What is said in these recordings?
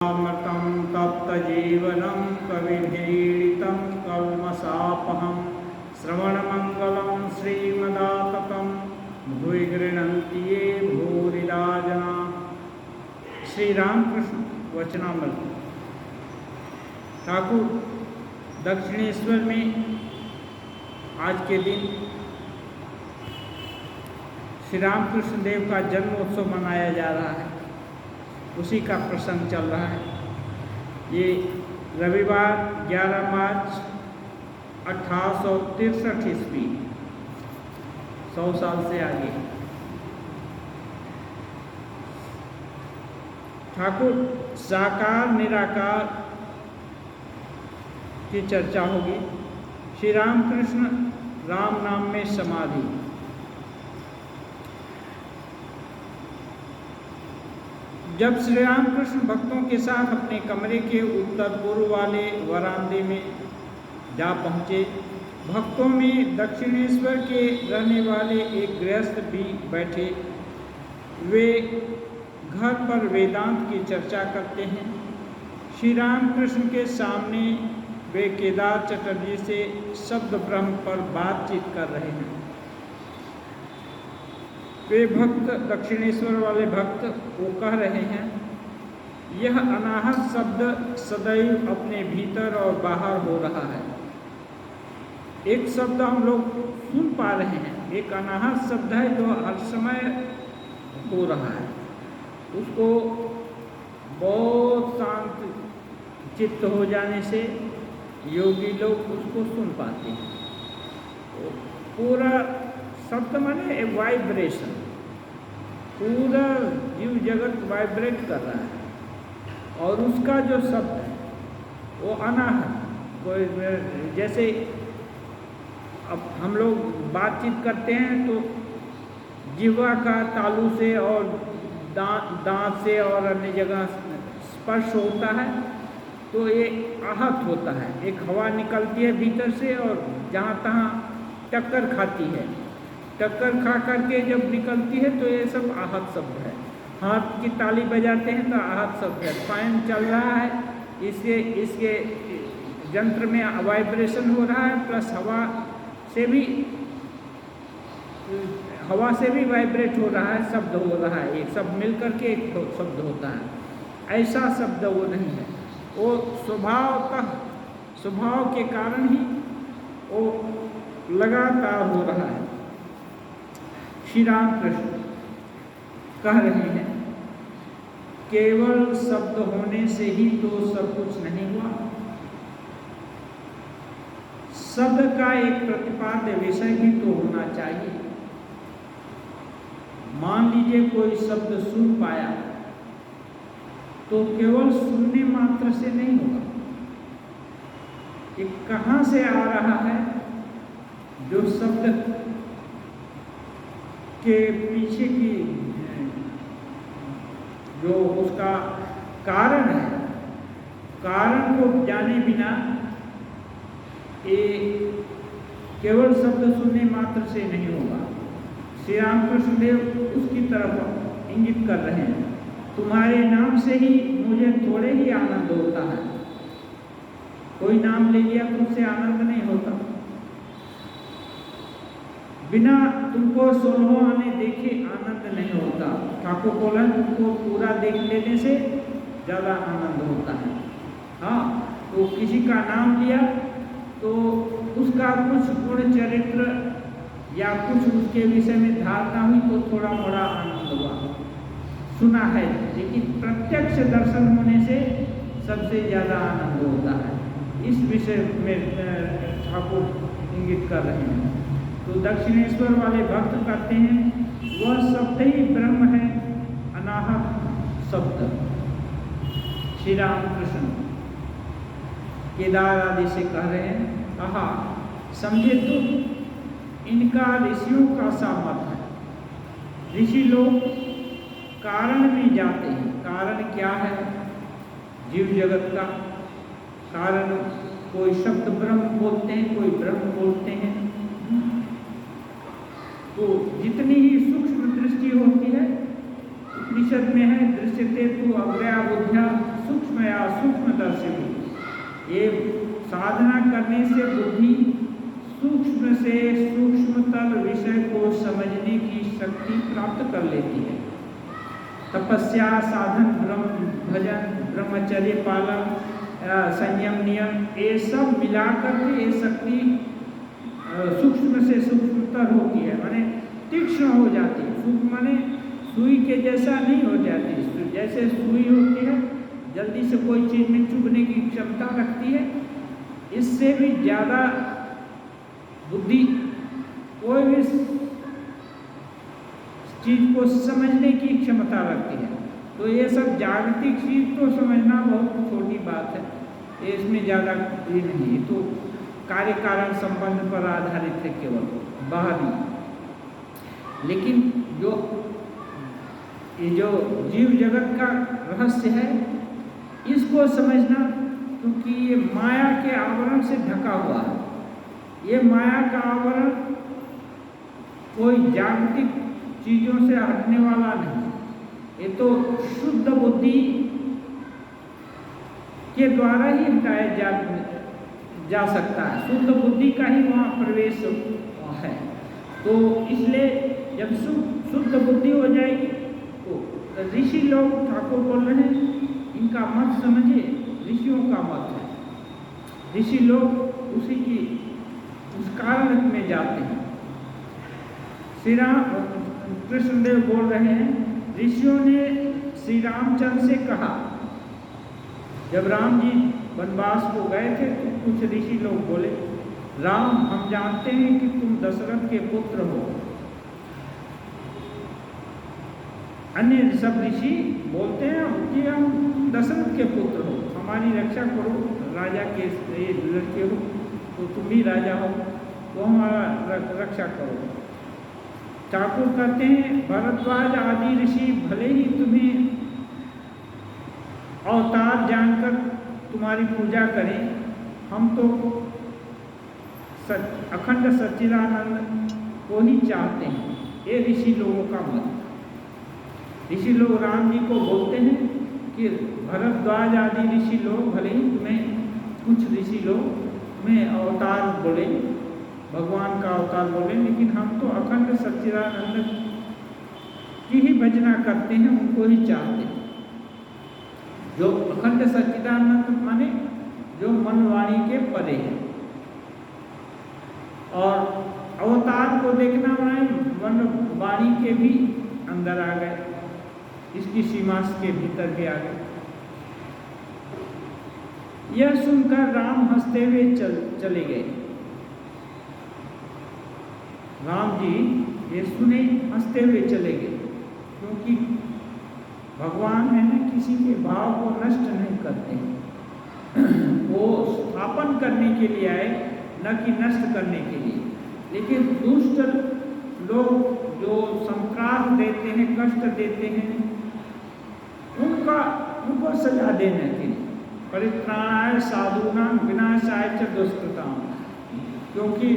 अमृतं तप्तजीवनं कविभिरीडितं कल्मषापहं श्रवणमङ्गलं श्रीमदाततं भुवि गृह्णन्ति ये भूरिदा जना। श्री रामकृष्ण वचनामृत। ठाकुर दक्षिणेश्वर में आज के दिन श्री रामकृष्ण देव का जन्मोत्सव मनाया जा रहा है, उसी का प्रसंग चल रहा है। ये रविवार 11 मार्च 1863 ईस्वी, 100 साल से आगे। ठाकुर साकार निराकार की चर्चा होगी। श्री रामकृष्ण राम नाम में समाधि। जब श्री रामकृष्ण भक्तों के साथ अपने कमरे के उत्तर पूर्व वाले वरांदे में जा पहुँचे, भक्तों में दक्षिणेश्वर के रहने वाले एक गृहस्थ भी बैठे। वे घर पर वेदांत की चर्चा करते हैं। श्री रामकृष्ण के सामने वे केदार चटर्जी से शब्द ब्रह्म पर बातचीत कर रहे हैं। वे भक्त, दक्षिणेश्वर वाले भक्त, वो कह रहे हैं, यह अनाहत शब्द सदैव अपने भीतर और बाहर हो रहा है। एक शब्द हम लोग सुन पा रहे हैं, एक अनाहत शब्द है जो हर समय हो रहा है। उसको बहुत शांत चित्त हो जाने से योगी लोग उसको सुन पाते हैं। तो पूरा शब्द माने वाइब्रेशन, पूरा जीव जगत वाइब्रेट कर रहा है। और उसका जो शब्द है वो अनाहत, कोई जैसे अब हम लोग बातचीत करते हैं तो जिह्वा का तालू से और दांत से और अन्य जगह स्पर्श होता है तो ये आहत होता है। एक हवा निकलती है भीतर से और जहाँ तहाँ टक्कर खाती है, टक्कर खा करके जब निकलती है तो ये सब आहत शब्द है। हाथ की ताली बजाते हैं तो आहत शब्द है। फैन चल रहा है, इसके यंत्र में वाइब्रेशन हो रहा है, प्लस हवा से भी वाइब्रेट हो रहा है, शब्द हो रहा है। एक सब मिल करके एक शब्द होता है। ऐसा शब्द वो नहीं है, वो स्वभाव के कारण ही वो लगातार हो रहा है। श्री रामकृष्ण कह रहे हैं, केवल शब्द होने से ही तो सब कुछ नहीं हुआ। शब्द का एक प्रतिपाद्य विषय भी तो होना चाहिए। मान लीजिए कोई शब्द सुन पाया तो केवल सुनने मात्र से नहीं होगा, ये कहाँ से आ रहा है। जो शब्द के पीछे की जो उसका कारण है, कारण को जाने बिना ये केवल शब्द सुनने मात्र से नहीं होगा। श्री रामकृष्ण देव उसकी तरफ इंगित कर रहे हैं। तुम्हारे नाम से ही मुझे थोड़े ही आनंद होता है। कोई नाम ले लिया तो उससे आनंद नहीं होता। बिना तुमको 16 आने देखे आनंद नहीं होता। ठाकुर बोला तुमको पूरा देख लेने से ज़्यादा आनंद होता है। हाँ, तो किसी का नाम लिया तो उसका कुछ गुण चरित्र या कुछ उसके विषय में धारणा हुई तो थोड़ा मोड़ा आनंद हुआ, सुना है। लेकिन प्रत्यक्ष दर्शन होने से सबसे ज़्यादा आनंद होता है। इस विषय में ठाकुर इंगित कर रहे हैं। तो दक्षिणेश्वर वाले भक्त कहते हैं, वह शब्द ही ब्रह्म है, अनाहत शब्द। श्री रामकृष्ण केदार आदि से कह रहे हैं, कहा समझे तुम, इनका ऋषियों का सा मत है। ऋषि लोग कारण में जाते हैं। कारण क्या है? जीव जगत का कारण। कोई शब्द ब्रह्म बोलते हैं, कोई ब्रह्म बोलते हैं। तो जितनी ही सूक्ष्म दृष्टि होती है, उपनिषद में है, दृश्यते तु अग्रया बुद्ध्या सूक्ष्म करने से बुद्धि सूक्ष्म से सूक्ष्मतर विषय को समझने की शक्ति प्राप्त कर लेती है। तपस्या, साधन, ब्रह्म भजन, ब्रह्मचर्य पालन, संयम, नियम, ये सब मिलाकर के ये शक्ति सूक्ष्म से सूक्ष्मतर होती है, माने तीक्ष्ण हो जाती है। सूक्ष्म माने सुई के जैसा नहीं हो जाती, जैसे सुई होती है जल्दी से कोई चीज़ में चुभने की क्षमता रखती है, इससे भी ज़्यादा बुद्धि कोई भी चीज़ को समझने की क्षमता रखती है। तो ये सब जागतिक चीज़ तो समझना बहुत छोटी बात है, ये इसमें ज़्यादा ये नहीं, तो कार्य कारण संबंध पर आधारित है केवल बाहरी। लेकिन ये जो जीव जगत का रहस्य है इसको समझना, क्योंकि ये माया के आवरण से ढका हुआ है। ये माया का आवरण कोई जागतिक चीज़ों से हटने वाला नहीं, ये तो शुद्ध बुद्धि के द्वारा ही हटाया जा सकता है। शुद्ध बुद्धि का ही वहाँ प्रवेश है। तो इसलिए जब शुद्ध बुद्धि हो जाएगी तो ऋषि लोग, ठाकुर बोल रहे हैं, इनका मत समझिए, ऋषियों का मत है। ऋषि लोग उस कारण में जाते हैं। श्री राम कृष्णदेव बोल रहे हैं, ऋषियों ने श्री रामचंद्र से कहा, जब राम जी वनवास को गए थे तो कुछ ऋषि लोग बोले, राम, हम जानते हैं कि तुम दशरथ के पुत्र हो। अन्य सब ऋषि बोलते हैं कि हम दशरथ के पुत्र हो, हमारी रक्षा करो, राजा के लड़के हो तो तुम भी राजा हो, तो हमारा रक्षा करो। ठाकुर कहते हैं, भरद्वाज आदि ऋषि भले ही तुम्हें अवतार जानकर तुम्हारी पूजा करें, हम तो अखंड सच्चिदानंद को ही चाहते हैं। ये ऋषि लोगों का मत। ऋषि लोग राम जी को बोलते हैं कि भरद्वाज आदि ऋषि लोग भले ही तुम्हें, कुछ ऋषि लोग तुम्हें अवतार बोले, भगवान का अवतार बोले, लेकिन हम तो अखंड सच्चिदानंद की ही भजना करते हैं, उनको ही चाहते हैं। जो अखंड सच्चिदानंद माने जो मन वाणी के परे है, और अवतार को देखना माने मन वाणी के भी अंदर आ गए, इसकी सीमा के भीतर भी आ गए। यह सुनकर राम हंसते हुए चले गए। राम जी ये सुने, हंसते हुए चले गए, क्योंकि भगवान है ना, किसी के भाव को नष्ट नहीं करते हैं। वो स्थापन करने के लिए आए, न कि नष्ट करने के लिए। लेकिन दुष्ट लोग जो संक्रांत देते हैं, कष्ट देते हैं, उनको सजा देने के लिए, परित्राणाय साधूनां विनाशाय च दुष्कृतां, क्योंकि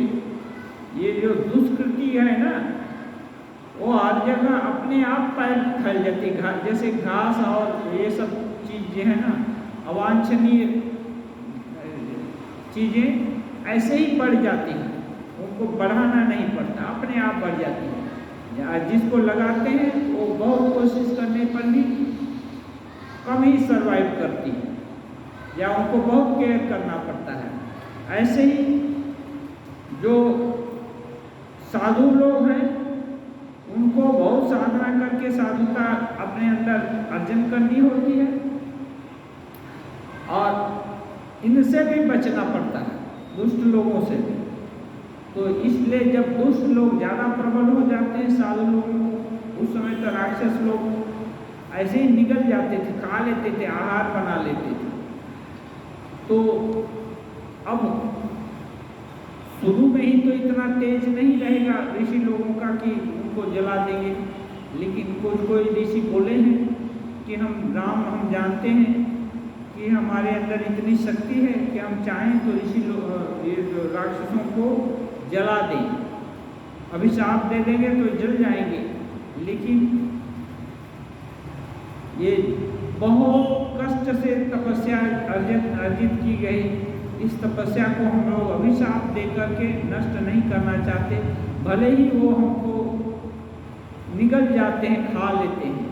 ये जो दुष्कृति है ना, वो हर जगह अपने आप फैल जाती है, जैसे घास और ये सब चीज़ें हैं ना, अवांछनीय चीज़ें ऐसे ही बढ़ जाती हैं, उनको बढ़ाना नहीं पड़ता, अपने आप बढ़ जाती है। जिसको लगाते हैं वो बहुत कोशिश करने पर भी कम ही सर्वाइव करती है, या उनको बहुत केयर करना पड़ता है। ऐसे ही जो साधु लोग हैं, उनको बहुत साधना करके साधुता अपने अंदर अर्जन करनी होती है, और इनसे भी बचना पड़ता है, दुष्ट लोगों से भी। तो इसलिए जब दुष्ट लोग ज़्यादा प्रबल हो जाते हैं साधु लोगों को, उस समय तो राक्षस लोग ऐसे ही निकल जाते थे, खा लेते थे, आहार बना लेते थे। तो अब शुरू में ही तो इतना तेज नहीं रहेगा ऋषि लोगों का कि उनको जला देंगे, लेकिन कोई ऋषि बोले हैं कि हम जानते हैं कि हमारे अंदर इतनी शक्ति है कि हम चाहें तो ये राक्षसों को जला दें, अभिशाप दे देंगे तो जल जाएंगे। लेकिन ये बहुत कष्ट से तपस्या अर्जित की गई, इस तपस्या को हम लोग अभिशाप दे करके नष्ट नहीं करना चाहते, भले ही वो हमको निगल जाते हैं, खा लेते हैं,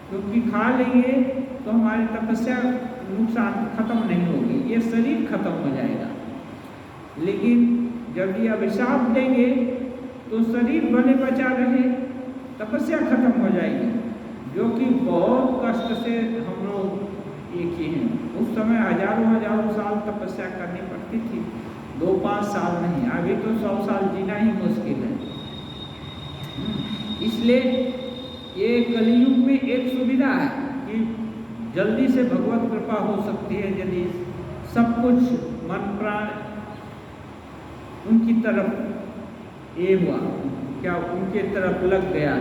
क्योंकि खा लेंगे तो हमारी तपस्या नुकसान खत्म नहीं होगी, ये शरीर खत्म हो जाएगा। लेकिन जब ये अभिशाप देंगे तो शरीर भले बचा रहे, तपस्या खत्म हो जाएगी, जो कि बहुत कष्ट से हम लोग ये किए हैं। उस समय हजारों साल तपस्या करनी पड़ती थी, 2-5 साल नहीं, अभी तो 100 साल जीना ही मुश्किल है। इसलिए ये कलयुग में एक सुविधा है कि जल्दी से भगवत कृपा हो सकती है, यदि सब कुछ मन प्राण उनकी तरफ ये हुआ, क्या उनके तरफ लग गया,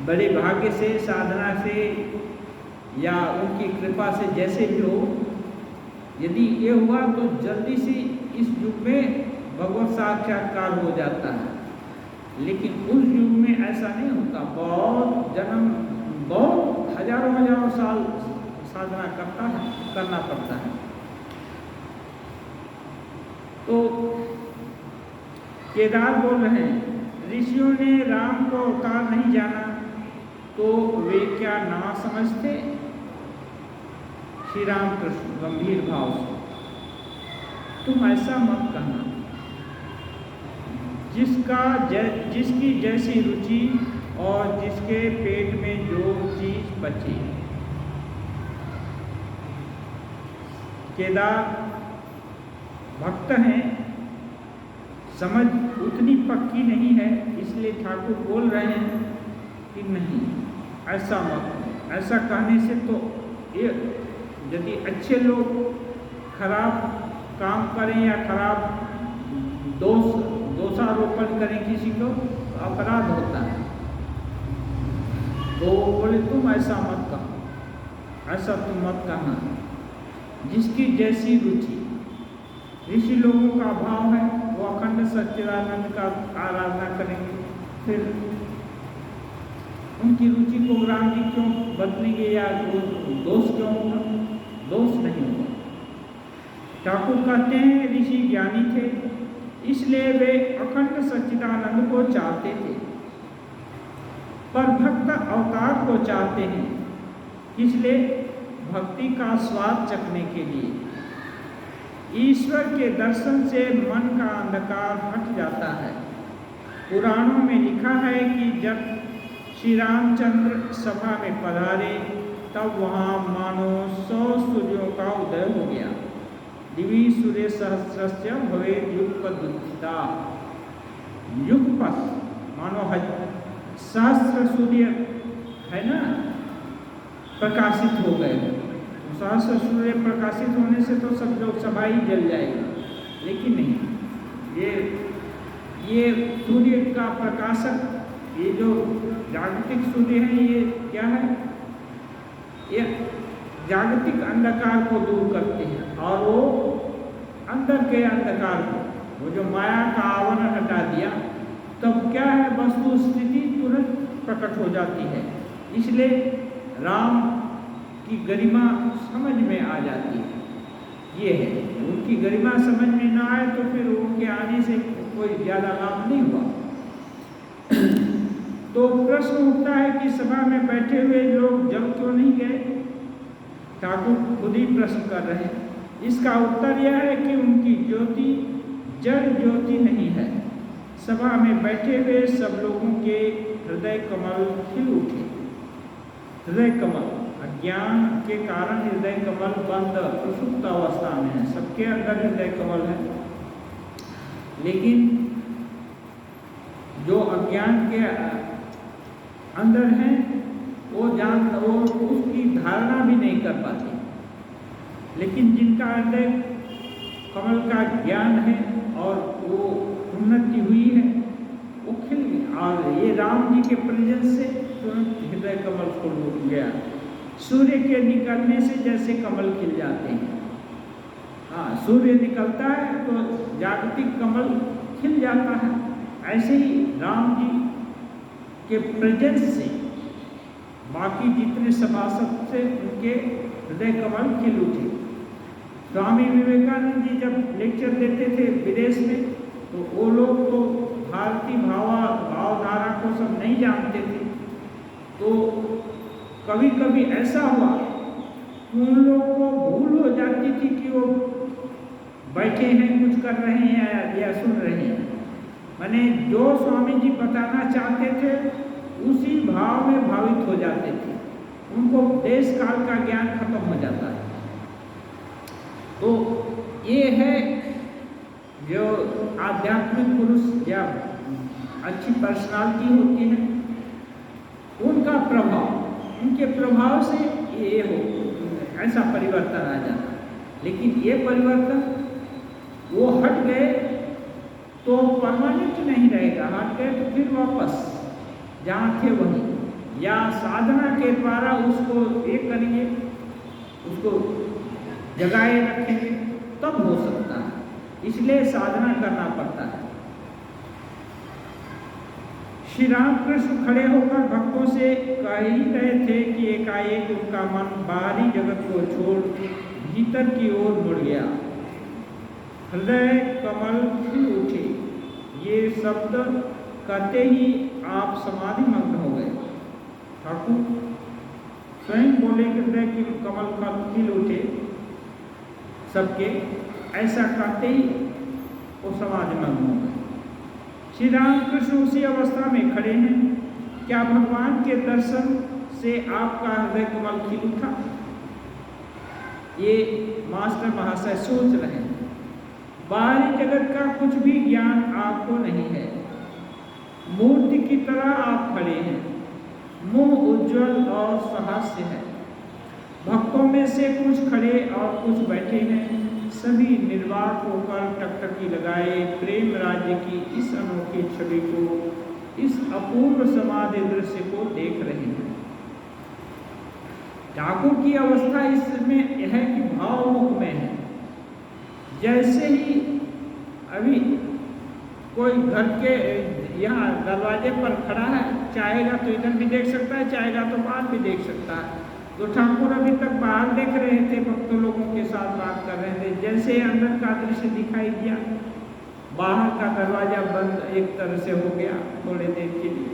बड़े भाग्य से, साधना से या उनकी कृपा से, जैसे भी हो, यदि ये हुआ तो जल्दी से इस युग में भगवत साक्षात्कार हो जाता है। लेकिन उस युग में ऐसा नहीं होता, बहुत जन्म, बहुत हजारों साल साधना करना पड़ता है। तो केदार बोल रहे हैं, ऋषियों ने राम को अवतार नहीं जाना तो वे क्या ना समझते? श्री राम कृष्ण गंभीर भाव से, तुम ऐसा मत कहना, जिसकी जैसी रुचि और जिसके पेट में जो चीज बचे। केदार भक्त हैं, समझ उतनी पक्की नहीं है, इसलिए ठाकुर बोल रहे हैं कि नहीं, ऐसा मत। ऐसा कहने से तो ये, यदि अच्छे लोग खराब काम करें या खराब दोषारोपण करें किसी को, तो अपराध होता है। तो बोले तुम ऐसा मत कहो, ऐसा तुम मत कहना, जिसकी जैसी रुचि। ऋषि लोगों का भाव है वो अखंड सच्चिदानंद का आराधना करेंगे, फिर उनकी रुचि को राम जी क्यों बदलेंगे या दोष क्यों होगा? दोष नहीं होगा। ठाकुर कहते हैं ऋषि ज्ञानी थे, इसलिए वे अखंड सच्चिदानंद को चाहते थे, पर भक्त अवतार को चाहते हैं, इसलिए भक्ति का स्वाद चखने के लिए। ईश्वर के दर्शन से मन का अंधकार हट जाता है। पुराणों में लिखा है कि जब श्री रामचंद्र सभा में पधारे तब वहाँ मानो 100 सूर्यों का उदय हो गया। दिवि सूर्य सहस्रस्य भवेत् युगपदुत्थिता। युगपथ मानो सहस्र सूर्य है ना, प्रकाशित हो गए। सहस्र सूर्य प्रकाशित होने से तो सब लोग सभा ही जल जाएगी, लेकिन नहीं, ये सूर्य का प्रकाशक, ये जो जागतिक सूर्य है, ये क्या है? ये जागतिक अंधकार को दूर करते हैं, और वो अंदर के अंधकार को, वो जो माया का आवरण हटा दिया, तब क्या है, वस्तु स्थिति तुरंत प्रकट हो जाती है। इसलिए राम की गरिमा समझ में आ जाती है। ये है, उनकी गरिमा समझ में ना आए तो फिर उनके आने से कोई ज़्यादा लाभ नहीं हुआ। तो प्रश्न उठता है कि सभा में बैठे हुए लोग जल क्यों नहीं गए? ठाकुर खुद ही प्रश्न कर रहे हैं। इसका उत्तर यह है कि उनकी ज्योति जड़ ज्योति नहीं है। सभा में बैठे हुए सब लोगों के हृदय कमल खिल उठे। हृदय कमल, अज्ञान के कारण हृदय कमल बंद प्रसुप्त अवस्था में है। सबके अंदर हृदय कमल है, लेकिन जो अज्ञान के अंदर हैं वो उसकी धारणा भी नहीं कर पाते। लेकिन जिनका हृदय कमल का ज्ञान है और वो उन्नति हुई है, वो खिल गया। और ये राम जी के प्रेजेंस से तुरंत हृदय कमल फूल उठ गया। सूर्य के निकलने से जैसे कमल खिल जाते हैं। हाँ, सूर्य निकलता है तो जागतिक कमल खिल जाता है। ऐसे ही राम जी के प्रेजेंस से बाकी जितने सभासद से उनके हृदय कमल खिल उठे। स्वामी विवेकानंद जी जब लेक्चर देते थे विदेश में, तो वो लोग तो भारतीय भावधारा को सब नहीं जानते थे। तो कभी कभी ऐसा हुआ कि उन लोगों को भूल हो जाती थी कि वो बैठे हैं, कुछ कर रहे हैं या सुन रहे हैं। माने जो स्वामी जी बताना चाहते थे उसी भाव में भावित हो जाते थे, उनको देश काल का ज्ञान खत्म हो जाता है। तो ये है जो आध्यात्मिक पुरुष या अच्छी पर्सनालिटी होती है, उनका प्रभाव, उनके प्रभाव से ये हो ऐसा परिवर्तन आ जाता है। लेकिन ये परिवर्तन वो हट गए तो परमानेंट नहीं रहेगा, हट गए तो फिर वापस जहाँ थे वहीं, या साधना के द्वारा उसको एक करेंगे, उसको जगाए रखेंगे, तब हो सकता है। इसलिए साधना करना पड़ता है। श्री रामकृष्ण खड़े होकर भक्तों से कह ही रहे थे कि एकाएक उनका मन बाहरी जगत को छोड़ भीतर की ओर मुड़ गया। हृदय कमल खिल उठे, ये शब्द कहते ही आप समाधि मग्न हो गए। ठाकुर स्वयं बोले कि हृदय की कमल खिल उठे सबके, ऐसा कहते ही वो समाधि मग्न हो गए। श्री रामकृष्ण उसी अवस्था में खड़े हैं। क्या भगवान के दर्शन से आपका हृदय कमल खिल उठा? ये मास्टर महाशय सोच रहे हैं। बाहरी जगत का कुछ भी ज्ञान आपको नहीं है, मूर्ति की तरह आप खड़े हैं, मुंह उज्जवल और सहास्य है। भक्तों में से कुछ खड़े और कुछ बैठे हैं, सभी निर्वाक होकर टकटकी लगाए प्रेम राज्य की इस अनोखी छवि को, इस अपूर्व समाधि दृश्य को देख रहे हैं। ठाकुर की अवस्था इसमें है कि भावमुख में है। जैसे ही अभी कोई घर के यहाँ दरवाजे पर खड़ा है, चाहेगा तो इधर भी देख सकता है, चाहेगा तो बाहर भी देख सकता है। तो ठाकुर अभी तक बाहर देख रहे थे, भक्तों लोगों के साथ बात कर रहे थे। जैसे अंदर का दृश्य दिखाई दिया, बाहर का दरवाजा बंद एक तरह से हो गया, थोड़े देर के लिए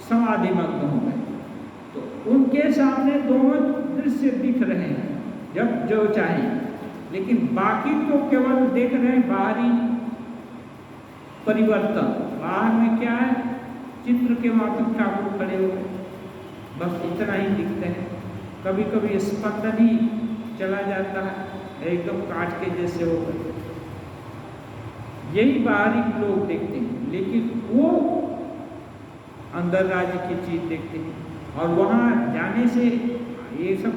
समाधि मग्न हो गए। तो उनके सामने दोनों दृश्य दिख रहे हैं जब जो चाहे, लेकिन बाकी तो केवल देख रहे हैं बाहरी परिवर्तन। बाहर में क्या है, चित्र के माध्यम ठाकुर खड़े हुए, बस इतना ही दिखते हैं। कभी कभी स्पंदन ही चला जाता है, एकदम काट के जैसे हो गए, यही बाहरी लोग देखते हैं। लेकिन वो अंदर राज्य की चीज देखते हैं, और वहाँ जाने से ये सब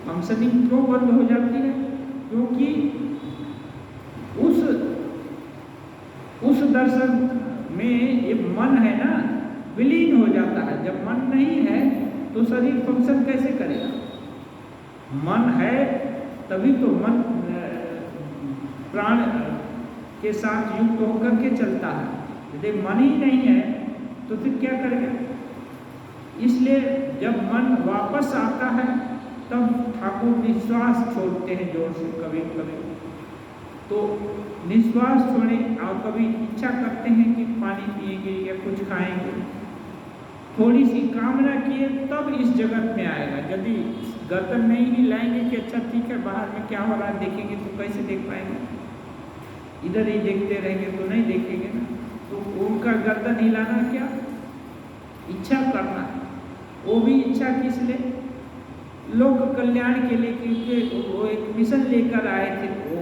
फंक्शनिंग क्यों बंद हो जाती है? क्योंकि उस दर्शन में ये मन है ना, विलीन हो जाता है। जब मन नहीं है तो शरीर फंक्शन कैसे करेगा? मन है तभी तो मन प्राण के साथ युक्त होकर के चलता है। यदि मन ही नहीं है तो फिर क्या करेगा? इसलिए जब मन वापस आता है तब ठाकुर निश्वास छोड़ते हैं जोर से। कभी कभी तो निश्वास छोड़े और कभी इच्छा करते हैं कि पानी पिएंगे या कुछ खाएंगे, थोड़ी सी कामना किए तब इस जगत में आएगा। यदि गर्दन नहीं ही लाएंगे कि अच्छा ठीक है बाहर में क्या हो रहा है देखेंगे, तो कैसे देख पाएंगे? इधर ही देखते रहेंगे तो नहीं देखेंगे ना। तो उनका गर्दन हिलाना क्या? इच्छा करना। वो भी इच्छा किस लिए? लोक कल्याण के लिए, क्योंकि वो एक मिशन लेकर आए थे। वो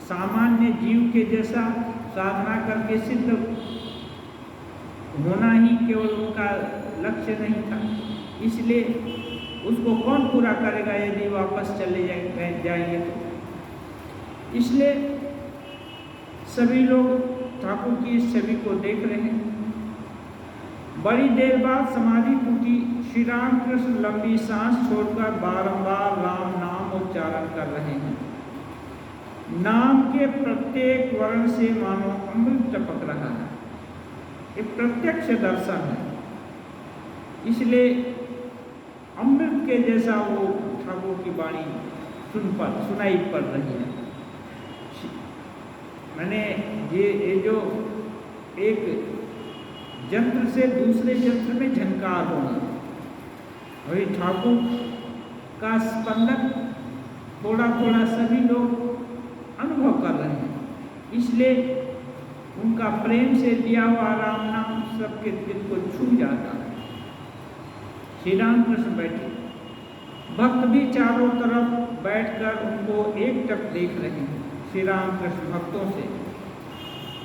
सामान्य जीव के जैसा साधना करके सिद्ध होना ही केवल उनका लक्ष्य नहीं था। इसलिए उसको कौन पूरा करेगा यदि वापस चले जाएंगे तो। इसलिए सभी लोग ठाकुर की इस छवि को देख रहे हैं। बड़ी देर बाद समाधि टूटी। श्री रामकृष्ण लंबी सांस छोड़कर बारंबार राम नाम उच्चारण कर रहे हैं। नाम के प्रत्येक वर्ण से मानो अमृत टपक रहा है। ये प्रत्यक्ष दर्शन है, इसलिए अमृत के जैसा वो ठाकुर की वाणी सुनाई पड़ रही है। मैंने ये जो एक यंत्र से दूसरे यंत्र में झंकार होना, वही ठाकुर का स्पंदन थोड़ा थोड़ा सभी लोग अनुभव कर रहे हैं, इसलिए उनका प्रेम से दिया हुआ राम नाम सबके दिल को छू जाता है। श्री राम कृष्ण बैठे, भक्त भी चारों तरफ बैठकर उनको एकटक देख रहे हैं। श्री राम कृष्ण भक्तों से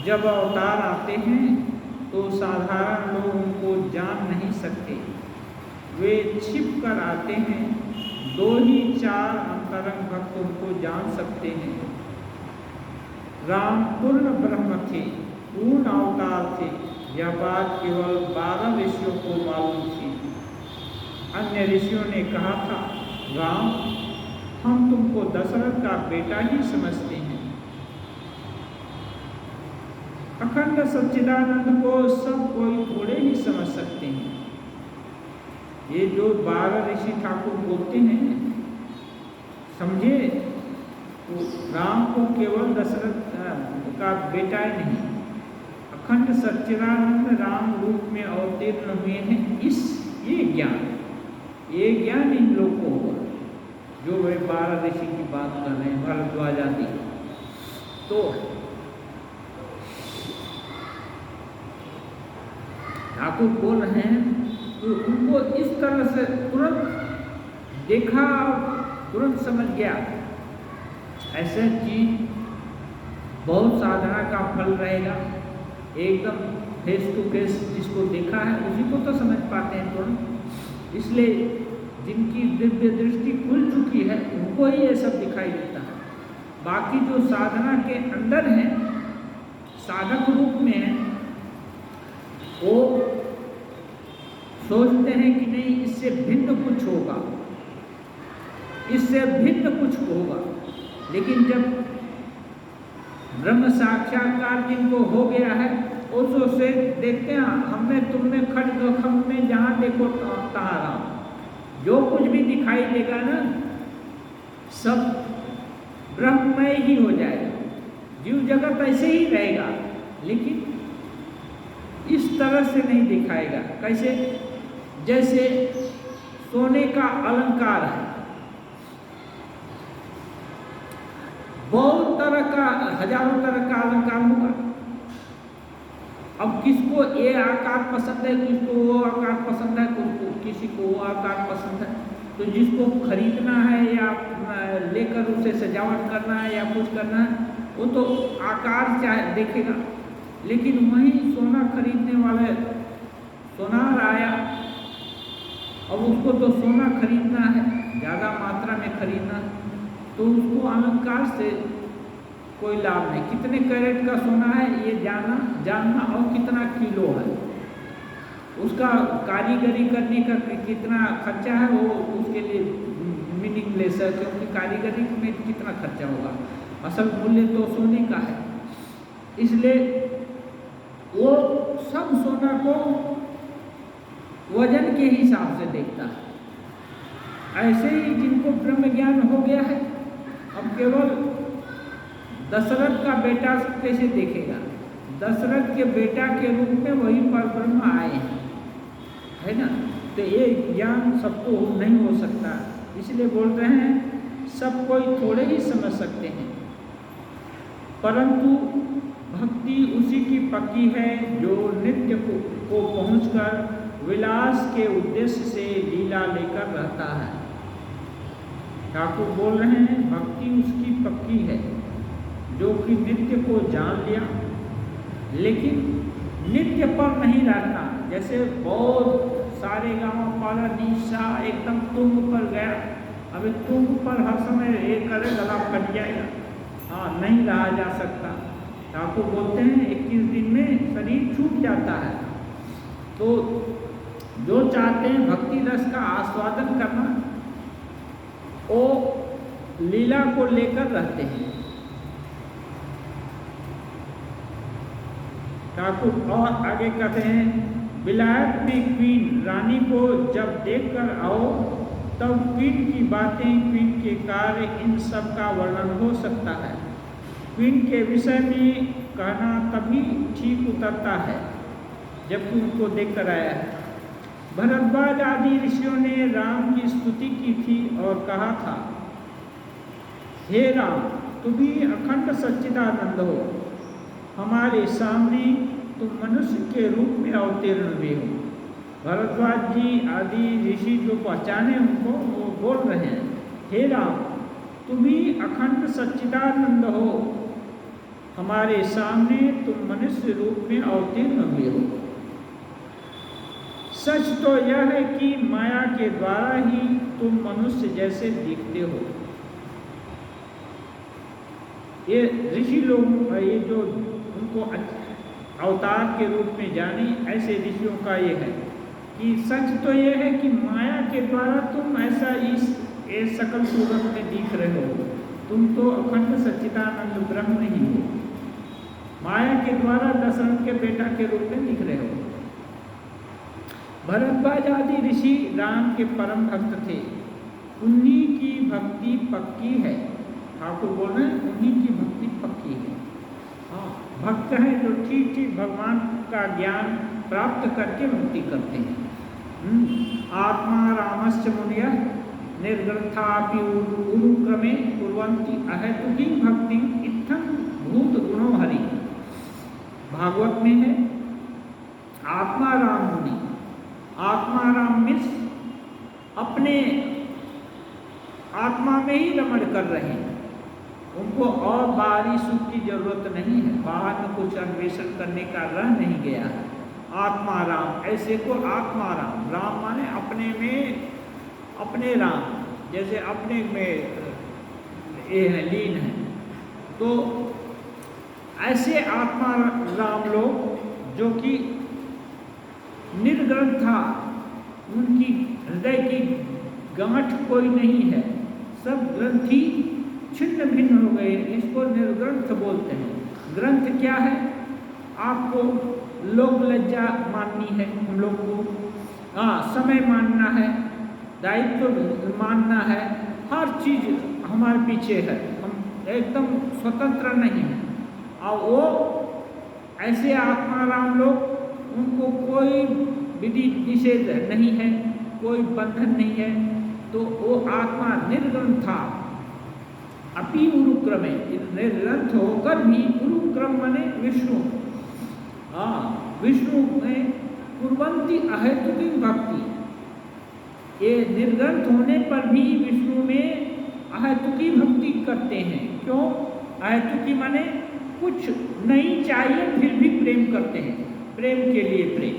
जब अवतार आते हैं तो साधारण लोग उनको जान नहीं सकते, वे छिप कर आते हैं। 2 ही 4 अंतरंग भक्त उनको जान सकते हैं। राम पूर्ण ब्रह्म थे, पूर्ण अवतार थे, यह बात केवल 12 ऋषियों को मालूम थी। अन्य ऋषियों ने कहा था, राम हम तुमको दशरथ का बेटा ही समझते हैं। अखंड सच्चिदानंद को सब कोई थोड़े ही समझ सकते हैं। ये जो 12 ऋषि ठाकुर बोलते हैं, समझे, तो राम को केवल दशरथ का बेटा ही नहीं, अखंड सच्चिदानंद राम रूप में अवतीर्ण हुए हैं। ये ज्ञान इन लोगों को होगा जो वे 12 ऋषि की बात कर रहे हैं, भारद्वाज आदि। तो ठाकुर बोल रहे हैं तो उनको इस तरह से तुरंत देखा, तुरंत समझ गया। ऐसे चीज बहुत साधना का फल रहेगा, एकदम फेस टू फेस जिसको देखा है उसी को तो समझ पाते हैं तुरंत। इसलिए जिनकी दिव्य दृष्टि खुल चुकी है उनको ही ये सब दिखाई देता है। बाकी जो साधना के अंदर हैं, साधक रूप में हैं, वो सोचते हैं कि नहीं इससे भिन्न कुछ होगा, इससे भिन्न कुछ होगा। लेकिन जब ब्रह्म साक्षात्कार जिनको हो गया है, उससे देखते हैं हमने तुमने खट खम में जहाँ देखो तहाँ राम। जो कुछ भी दिखाई देगा ना, सब ब्रह्ममय ही हो जाएगा। जीव जगत ऐसे ही रहेगा, लेकिन इस तरह से नहीं दिखाएगा। कैसे? जैसे सोने का अलंकार है, बहुत तरह का, हजारों तरह का अलंकार होगा। अब किसको ये आकार पसंद है, किसको वो आकार पसंद है, किसी को वो आकार पसंद है। तो जिसको खरीदना है या लेकर उसे सजावट करना है या कुछ करना है, वो तो आकार चाहे देखेगा। लेकिन वहीं सोना खरीदने वाले सोनार आया, अब उसको तो सोना खरीदना है, ज़्यादा मात्रा में खरीदना, तो उसको अलंकार से कोई लाभ नहीं। कितने कैरेट का सोना है ये जानना और कितना किलो है, उसका कारीगरी करने का कितना खर्चा है, वो उसके लिए मीनिंगलेस है, क्योंकि कारीगरी में कितना खर्चा होगा, असल मूल्य तो सोने का है। इसलिए वो सब सोना को वजन के हिसाब से देखता है। ऐसे ही जिनको ब्रह्म ज्ञान हो गया है, अब केवल दशरथ का बेटा कैसे देखेगा? दशरथ के बेटा के रूप में वही पर ब्रह्म आए हैं, है ना। तो ये ज्ञान सबको नहीं हो सकता, इसलिए बोल रहे हैं सब कोई थोड़े ही समझ सकते हैं। परंतु भक्ति उसी की पक्की है जो नित्य को पहुंचकर विलास के उद्देश्य से लीला लेकर रहता है। ठाकुर बोल रहे हैं भक्ति उसकी पक्की है जो कि नित्य को जान लिया, लेकिन नित्य पर नहीं रहता। जैसे बहुत सारे गाँव पाला निशा एकदम तुंग पर गया, अभी तुंग पर हर समय एक करे गला कट जाएगा, हाँ नहीं रहा जा सकता। ठाकुर बोलते हैं 21 दिन में शरीर छूट जाता है। तो जो चाहते हैं भक्ति रस का आस्वादन करना, वो लीला को लेकर रहते हैं। ठाकुर और आगे कहते हैं विलायत में क्वीन रानी को जब देखकर आओ, तब क्वीन की बातें क्वीन के के कार्य इन सब का वर्णन हो सकता है। पिंड के विषय में कहना तभी ठीक उतरता है जबकि उनको देखकर आया है। भरद्वाज आदि ऋषियों ने राम की स्तुति की थी और कहा था, हे राम, तुम ही अखंड सच्चिदानंद हो, हमारे सामने तुम मनुष्य के रूप में अवतीर्ण हुए हो। भरद्वाज जी आदि ऋषि जो पहचाने उनको, वो बोल रहे हैं, हे राम, तुम ही अखंड सच्चिदानंद हो, हमारे सामने तुम मनुष्य रूप में अवतीर्ण हुए हो। सच तो यह है कि माया के द्वारा ही तुम मनुष्य जैसे दिखते हो। ये ऋषि लोग, ये जो उनको अवतार के रूप में जाने, ऐसे ऋषियों का ये है कि सच तो ये है कि माया के द्वारा तुम ऐसा इस सकल सूरत में दिख रहे हो, तुम तो अखंड सच्चिदानंद ब्रह्म ही हो, माया के द्वारा दशरथ के बेटा के रूप में दिख रहे हो। भरद्वाज आदि ऋषि राम के परम भक्त थे, उन्हीं की भक्ति पक्की है। ठाकुर बोल रहे हैं, उन्हीं की भक्ति पक्की है। हाँ, भक्त हैं जो ठीक ठीक भगवान का ज्ञान प्राप्त करके मुक्ति करते हैं। आत्मा रामस्य मुनिया निर्ग्रंथापि उरुक्रमे कुर्वन्ति अहेतुकी भक्ति इत्थं भूत गुणो हरि। भागवत में है, आत्मा राम मुनि, आत्मा राम मीन्स अपने आत्मा में ही रमण कर रहे हैं, उनको और बाहरी सुख की जरूरत नहीं है, बाहर में कुछ अन्वेषण करने का रह नहीं गया है। आत्मा राम, ऐसे को आत्मा राम, राम माने अपने में, अपने राम, जैसे अपने में ये है, लीन है। तो ऐसे आत्मा राम लोग जो कि निर्ग्रंथा, उनकी हृदय की गांठ कोई नहीं है, सब ग्रंथि छिन्न भिन्न हो गए, इसको निर्ग्रंथ बोलते हैं। ग्रंथ क्या है? आपको लोक लज्जा माननी है, हम लोग को समय मानना है, दायित्व मानना है, हर चीज हमारे पीछे है, हम एकदम स्वतंत्र नहीं है। और वो ऐसे आत्मा राम लोग, उनको कोई विधि निषेध नहीं है, कोई बंधन नहीं है, तो वो आत्मा निर्ग्रंथा अपि उरुक्रमे, निर्ग्रंथ होकर भी, उरुक्रम माने विष्णु, विष्णु में कुर्वन्ति अहेतुकी भक्ति, ये निर्ग्रंथ होने पर भी विष्णु में अहेतुकी भक्ति करते हैं। क्यों? अहेतुकी माने कुछ नहीं चाहिए फिर भी प्रेम करते हैं, प्रेम के लिए प्रेम।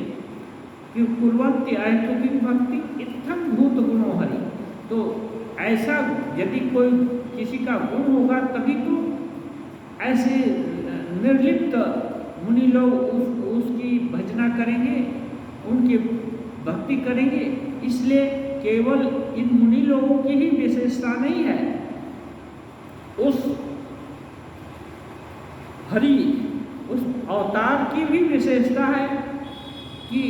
कि कुर्वन्ति अहेतुकी भक्ति इत्थं भूत गुणो हरि। तो ऐसा यदि कोई किसी का गुण होगा तभी तो ऐसे निर्लिप्त मुनि लोग उसकी भजना करेंगे, उनकी भक्ति करेंगे। इसलिए केवल इन मुनि लोगों की ही विशेषता नहीं है, उस हरि, उस अवतार की भी विशेषता है कि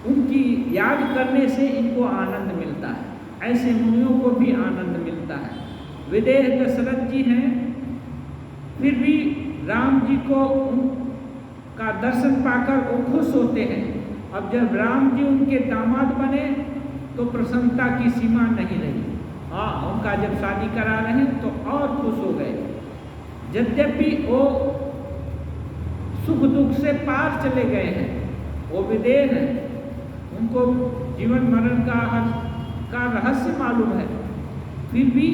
उनकी याद करने से इनको आनंद मिलता है, ऐसे मुनियों को भी आनंद मिलता है। विदेह दशरथ जी हैं, फिर भी राम जी को का दर्शन पाकर वो खुश होते हैं। अब जब राम जी उनके दामाद बने तो प्रसन्नता की सीमा नहीं रही। उनका जब शादी करा रहे हैं तो और खुश हो गए। यद्यपि वो सुख दुख से पार चले गए हैं, वो विदेह हैं, उनको जीवन मरण का रहस्य मालूम है, फिर भी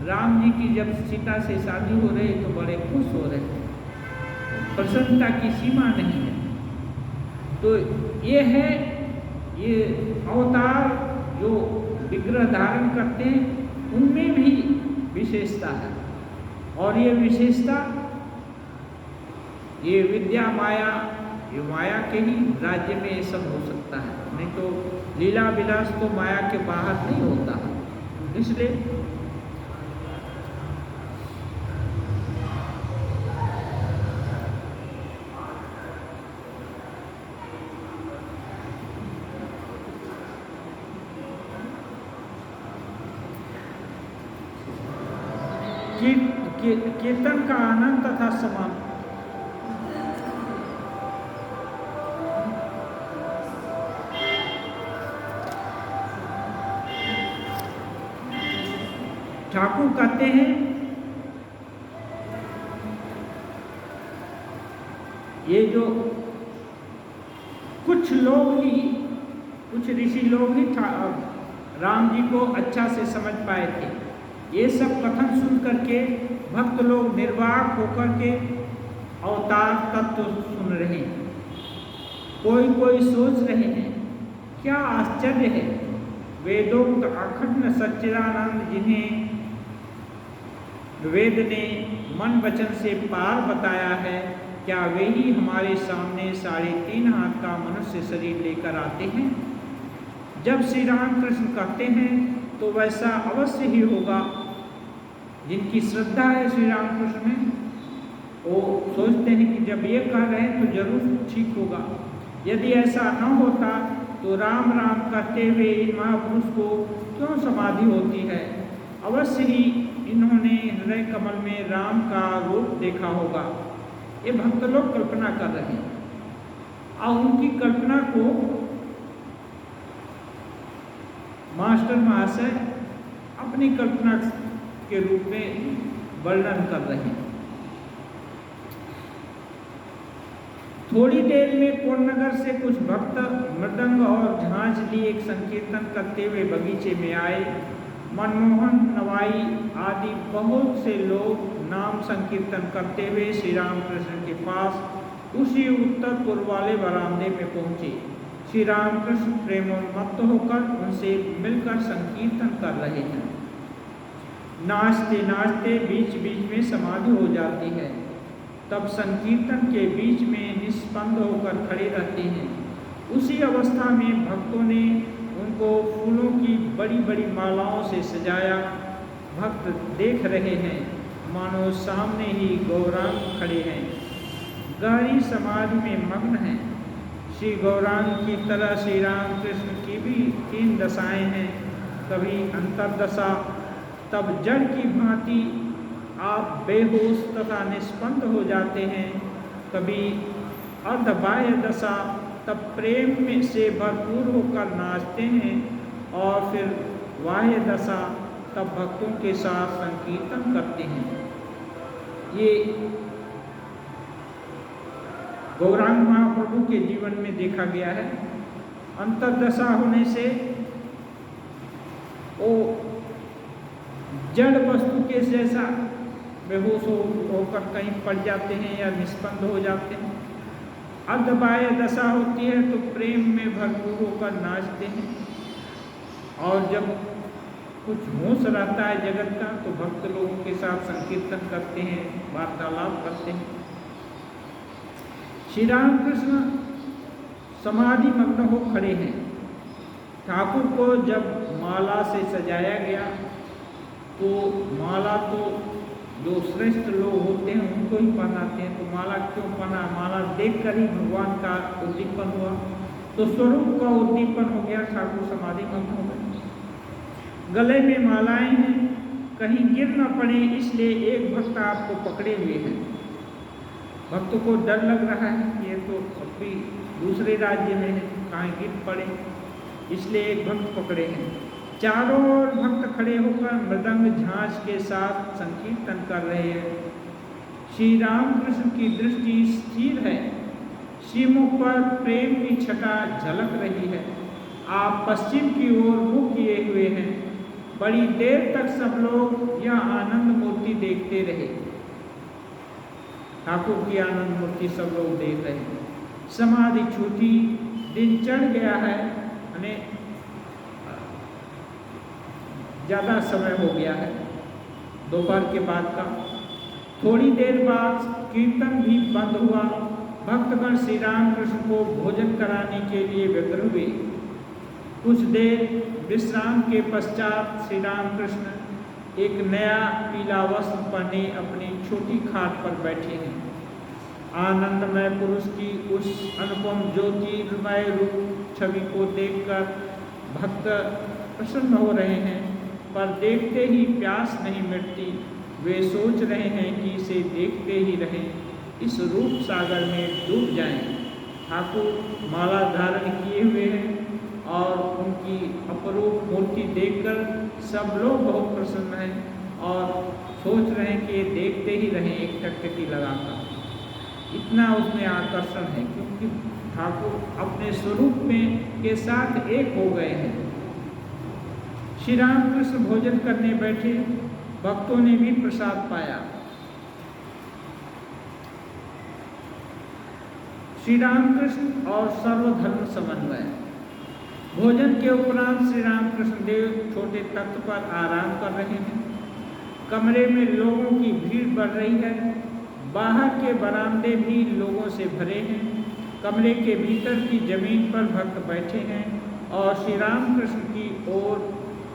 राम जी की जब सीता से शादी हो रही तो बड़े खुश हो रहे हैं, प्रसन्नता की सीमा नहीं है। तो ये है, ये अवतार जो विग्रह धारण करते हैं उनमें भी विशेषता है। और ये विशेषता, ये विद्या माया, ये माया के ही राज्य में ये सब हो सकता है, नहीं तो लीला विलास तो माया के बाहर नहीं होता है। इसलिए कीर्तन का आनंद तथा समाप्त। ठाकुर कहते हैं ये जो कुछ ऋषि लोग ही राम जी को अच्छा से समझ पाए थे। ये सब कथन सुन करके भक्त लोग निर्वाक होकर के अवतार तत्व सुन रहे हैं। कोई सोच रहे हैं क्या आश्चर्य है, वेदोक्त अखंड सच्चिदानंद जिन्हें वेद ने मन वचन से पार बताया है, क्या वे ही हमारे सामने 3.5 हाथ का मनुष्य शरीर लेकर आते हैं। जब श्री राम कृष्ण कहते हैं तो वैसा अवश्य ही होगा। जिनकी श्रद्धा है श्री राम कृष्ण में, वो सोचते हैं कि जब ये कह रहे हैं तो जरूर ठीक होगा। यदि ऐसा न होता तो राम राम कहते हुए इन महापुरुष को क्यों समाधि होती है। अवश्य ही इन्होंने हृदय कमल में राम का रूप देखा होगा। ये भक्त लोग कल्पना कर रहे हैं और उनकी कल्पना को मास्टर महाशय अपनी कल्पना के रूप में वर्णन कर रहे हैं। थोड़ी देर में पूर्णनगर से कुछ भक्त मृदंग और झांझ लिए एक संकीर्तन करते हुए बगीचे में आए। मनमोहन, नवाई आदि बहुत से लोग नाम संकीर्तन करते हुए श्री राम कृष्ण के पास उसी उत्तर पूर्व वाले बरामदे में पहुंचे। श्री राम कृष्ण प्रेमोन्मत्त होकर उनसे मिलकर संकीर्तन कर रहे हैं। नाचते नाचते बीच बीच में समाधि हो जाती है। तब संकीर्तन के बीच में निष्पंद होकर खड़े रहते हैं। उसी अवस्था में भक्तों ने उनको फूलों की बड़ी बड़ी मालाओं से सजाया। भक्त देख रहे हैं मानो सामने ही गौरांग खड़े हैं, गहरी समाधि में मग्न हैं। श्री गौरांग की तरह श्री राम कृष्ण की भी 3 दशाएं हैं। कभी अंतर्दशा, तब जड़ की भांति आप बेहोश तथा निष्पंद हो जाते हैं। कभी अर्धबाह्य दशा, तब प्रेम में से भरपूर होकर नाचते हैं। और फिर बाह्य दशा, तब भक्तों के साथ संकीर्तन करते हैं। ये गौरांग महाप्रभु के जीवन में देखा गया है। अंतर्दशा होने से वो जड़ वस्तु के जैसा बेहोश होकर कहीं पड़ जाते हैं या निष्पंद हो जाते हैं। अर्धबाह्य दशा होती है तो प्रेम में भरपूर होकर नाचते हैं। और जब कुछ होश रहता है जगत का तो भक्त लोगों के साथ संकीर्तन करते हैं, वार्तालाप करते हैं। श्री राम कृष्ण समाधि मग्न हो खड़े हैं। ठाकुर को जब माला से सजाया गया तो माला तो जो श्रेष्ठ लोग होते हैं उनको ही पहनाते हैं। तो माला क्यों पहना? माला देखकर ही भगवान का उद्दीपन हुआ, तो स्वरूप का उद्दीपन हो गया। ठाकुर समाधि मग्न हो गए। गले में मालाएं हैं, कहीं गिर न पड़े इसलिए एक भक्त आपको पकड़े हुए हैं। भक्त को डर लग रहा है कि ये तो अभी दूसरे राज्य में है, कहीं गिर पड़े, इसलिए एक भक्त पकड़े हैं। चारों ओर भक्त खड़े होकर मृदंग झांझ के साथ संकीर्तन कर रहे हैं। श्री राम कृष्ण की दृष्टि स्थिर है, सीमों पर प्रेम की छटा झलक रही है। आप पश्चिम की ओर मुख किए हुए हैं। बड़ी देर तक सब लोग यह आनंद मूर्ति देखते रहे। ठाकुर की आनंद मूर्ति सब लोग देख रहे हैं। समाधि छूटी, दिन चढ़ गया है, यानी ज़्यादा समय हो गया है, दोपहर के बाद का। थोड़ी देर बाद कीर्तन भी बंद हुआ। भक्तगण श्री राम कृष्ण को भोजन कराने के लिए व्यग्र हुए। कुछ देर विश्राम के पश्चात श्री राम कृष्ण एक नया पीला वस्त्र पहने अपनी छोटी खाट पर बैठे हैं। आनंदमय पुरुष की उस अनुपम ज्योतिर्मय रूप छवि को देखकर भक्त प्रसन्न हो रहे हैं, पर देखते ही प्यास नहीं मिटती। वे सोच रहे हैं कि इसे देखते ही रहें, इस रूप सागर में डूब जाएं। ठाकुर माला धारण किए हुए हैं और उनकी अपरूप मूर्ति देखकर सब लोग बहुत प्रसन्न हैं और सोच रहे हैं कि ये देखते ही रहें एक टकटकी लगाकर। इतना उसमें आकर्षण है क्योंकि ठाकुर अपने स्वरूप में के साथ एक हो गए हैं। श्री रामकृष्ण भोजन करने बैठे, भक्तों ने भी प्रसाद पाया। श्री रामकृष्ण और सर्वधर्म समन्वय। भोजन के उपरांत श्री रामकृष्ण देव छोटे तख्त पर आराम कर रहे हैं। कमरे में लोगों की भीड़ बढ़ रही है। बाहर के बरामदे भी लोगों से भरे हैं। कमरे के भीतर की जमीन पर भक्त बैठे हैं और श्री रामकृष्ण की ओर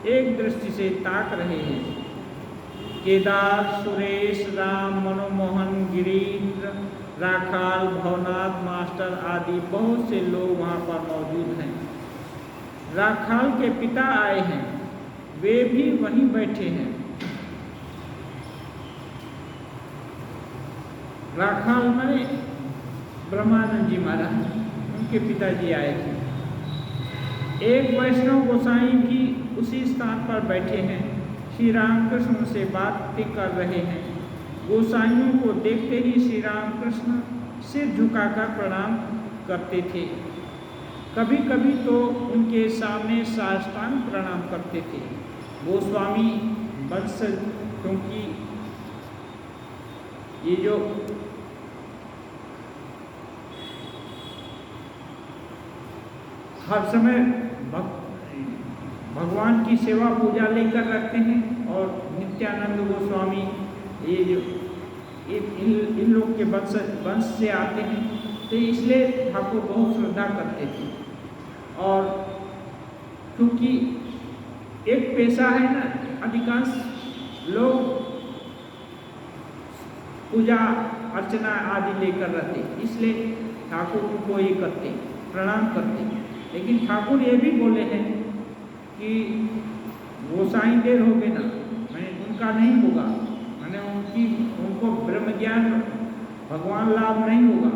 एक दृष्टि से ताक रहे हैं। केदार, सुरेश, राम, मनोमोहन, गिरीन्द्र, राखाल, भवनाथ मास्टर आदि बहुत से लोग वहाँ पर मौजूद हैं। राखाल के पिता आए हैं, वे भी वहीं बैठे हैं। राखाल माने ब्रह्मानंद जी महाराज, उनके पिताजी आए थे। एक वैष्णव गोसाई भी उसी स्थान पर बैठे हैं। श्री रामकृष्ण से बातें कर रहे हैं। गोसाइयों को देखते ही श्री रामकृष्ण सिर झुकाकर प्रणाम करते थे। कभी कभी तो उनके सामने साष्टांग प्रणाम करते थे। गोस्वामी वत्सल, क्योंकि ये जो हर समय भगवान की सेवा पूजा लेकर रखते हैं और नित्यानंद गोस्वामी ये जो इन लोग के वंश से आते हैं, तो इसलिए ठाकुर बहुत श्रद्धा करते थे। और क्योंकि एक पेशा है ना, अधिकांश लोग पूजा अर्चना आदि लेकर रहते, इसलिए ठाकुर को ये करते, प्रणाम करते। लेकिन ठाकुर ये भी बोले हैं कि गोसाई देर हो गए ना, मैंने उनका नहीं होगा, मैंने उनको ब्रह्म ज्ञान भगवान लाभ नहीं होगा।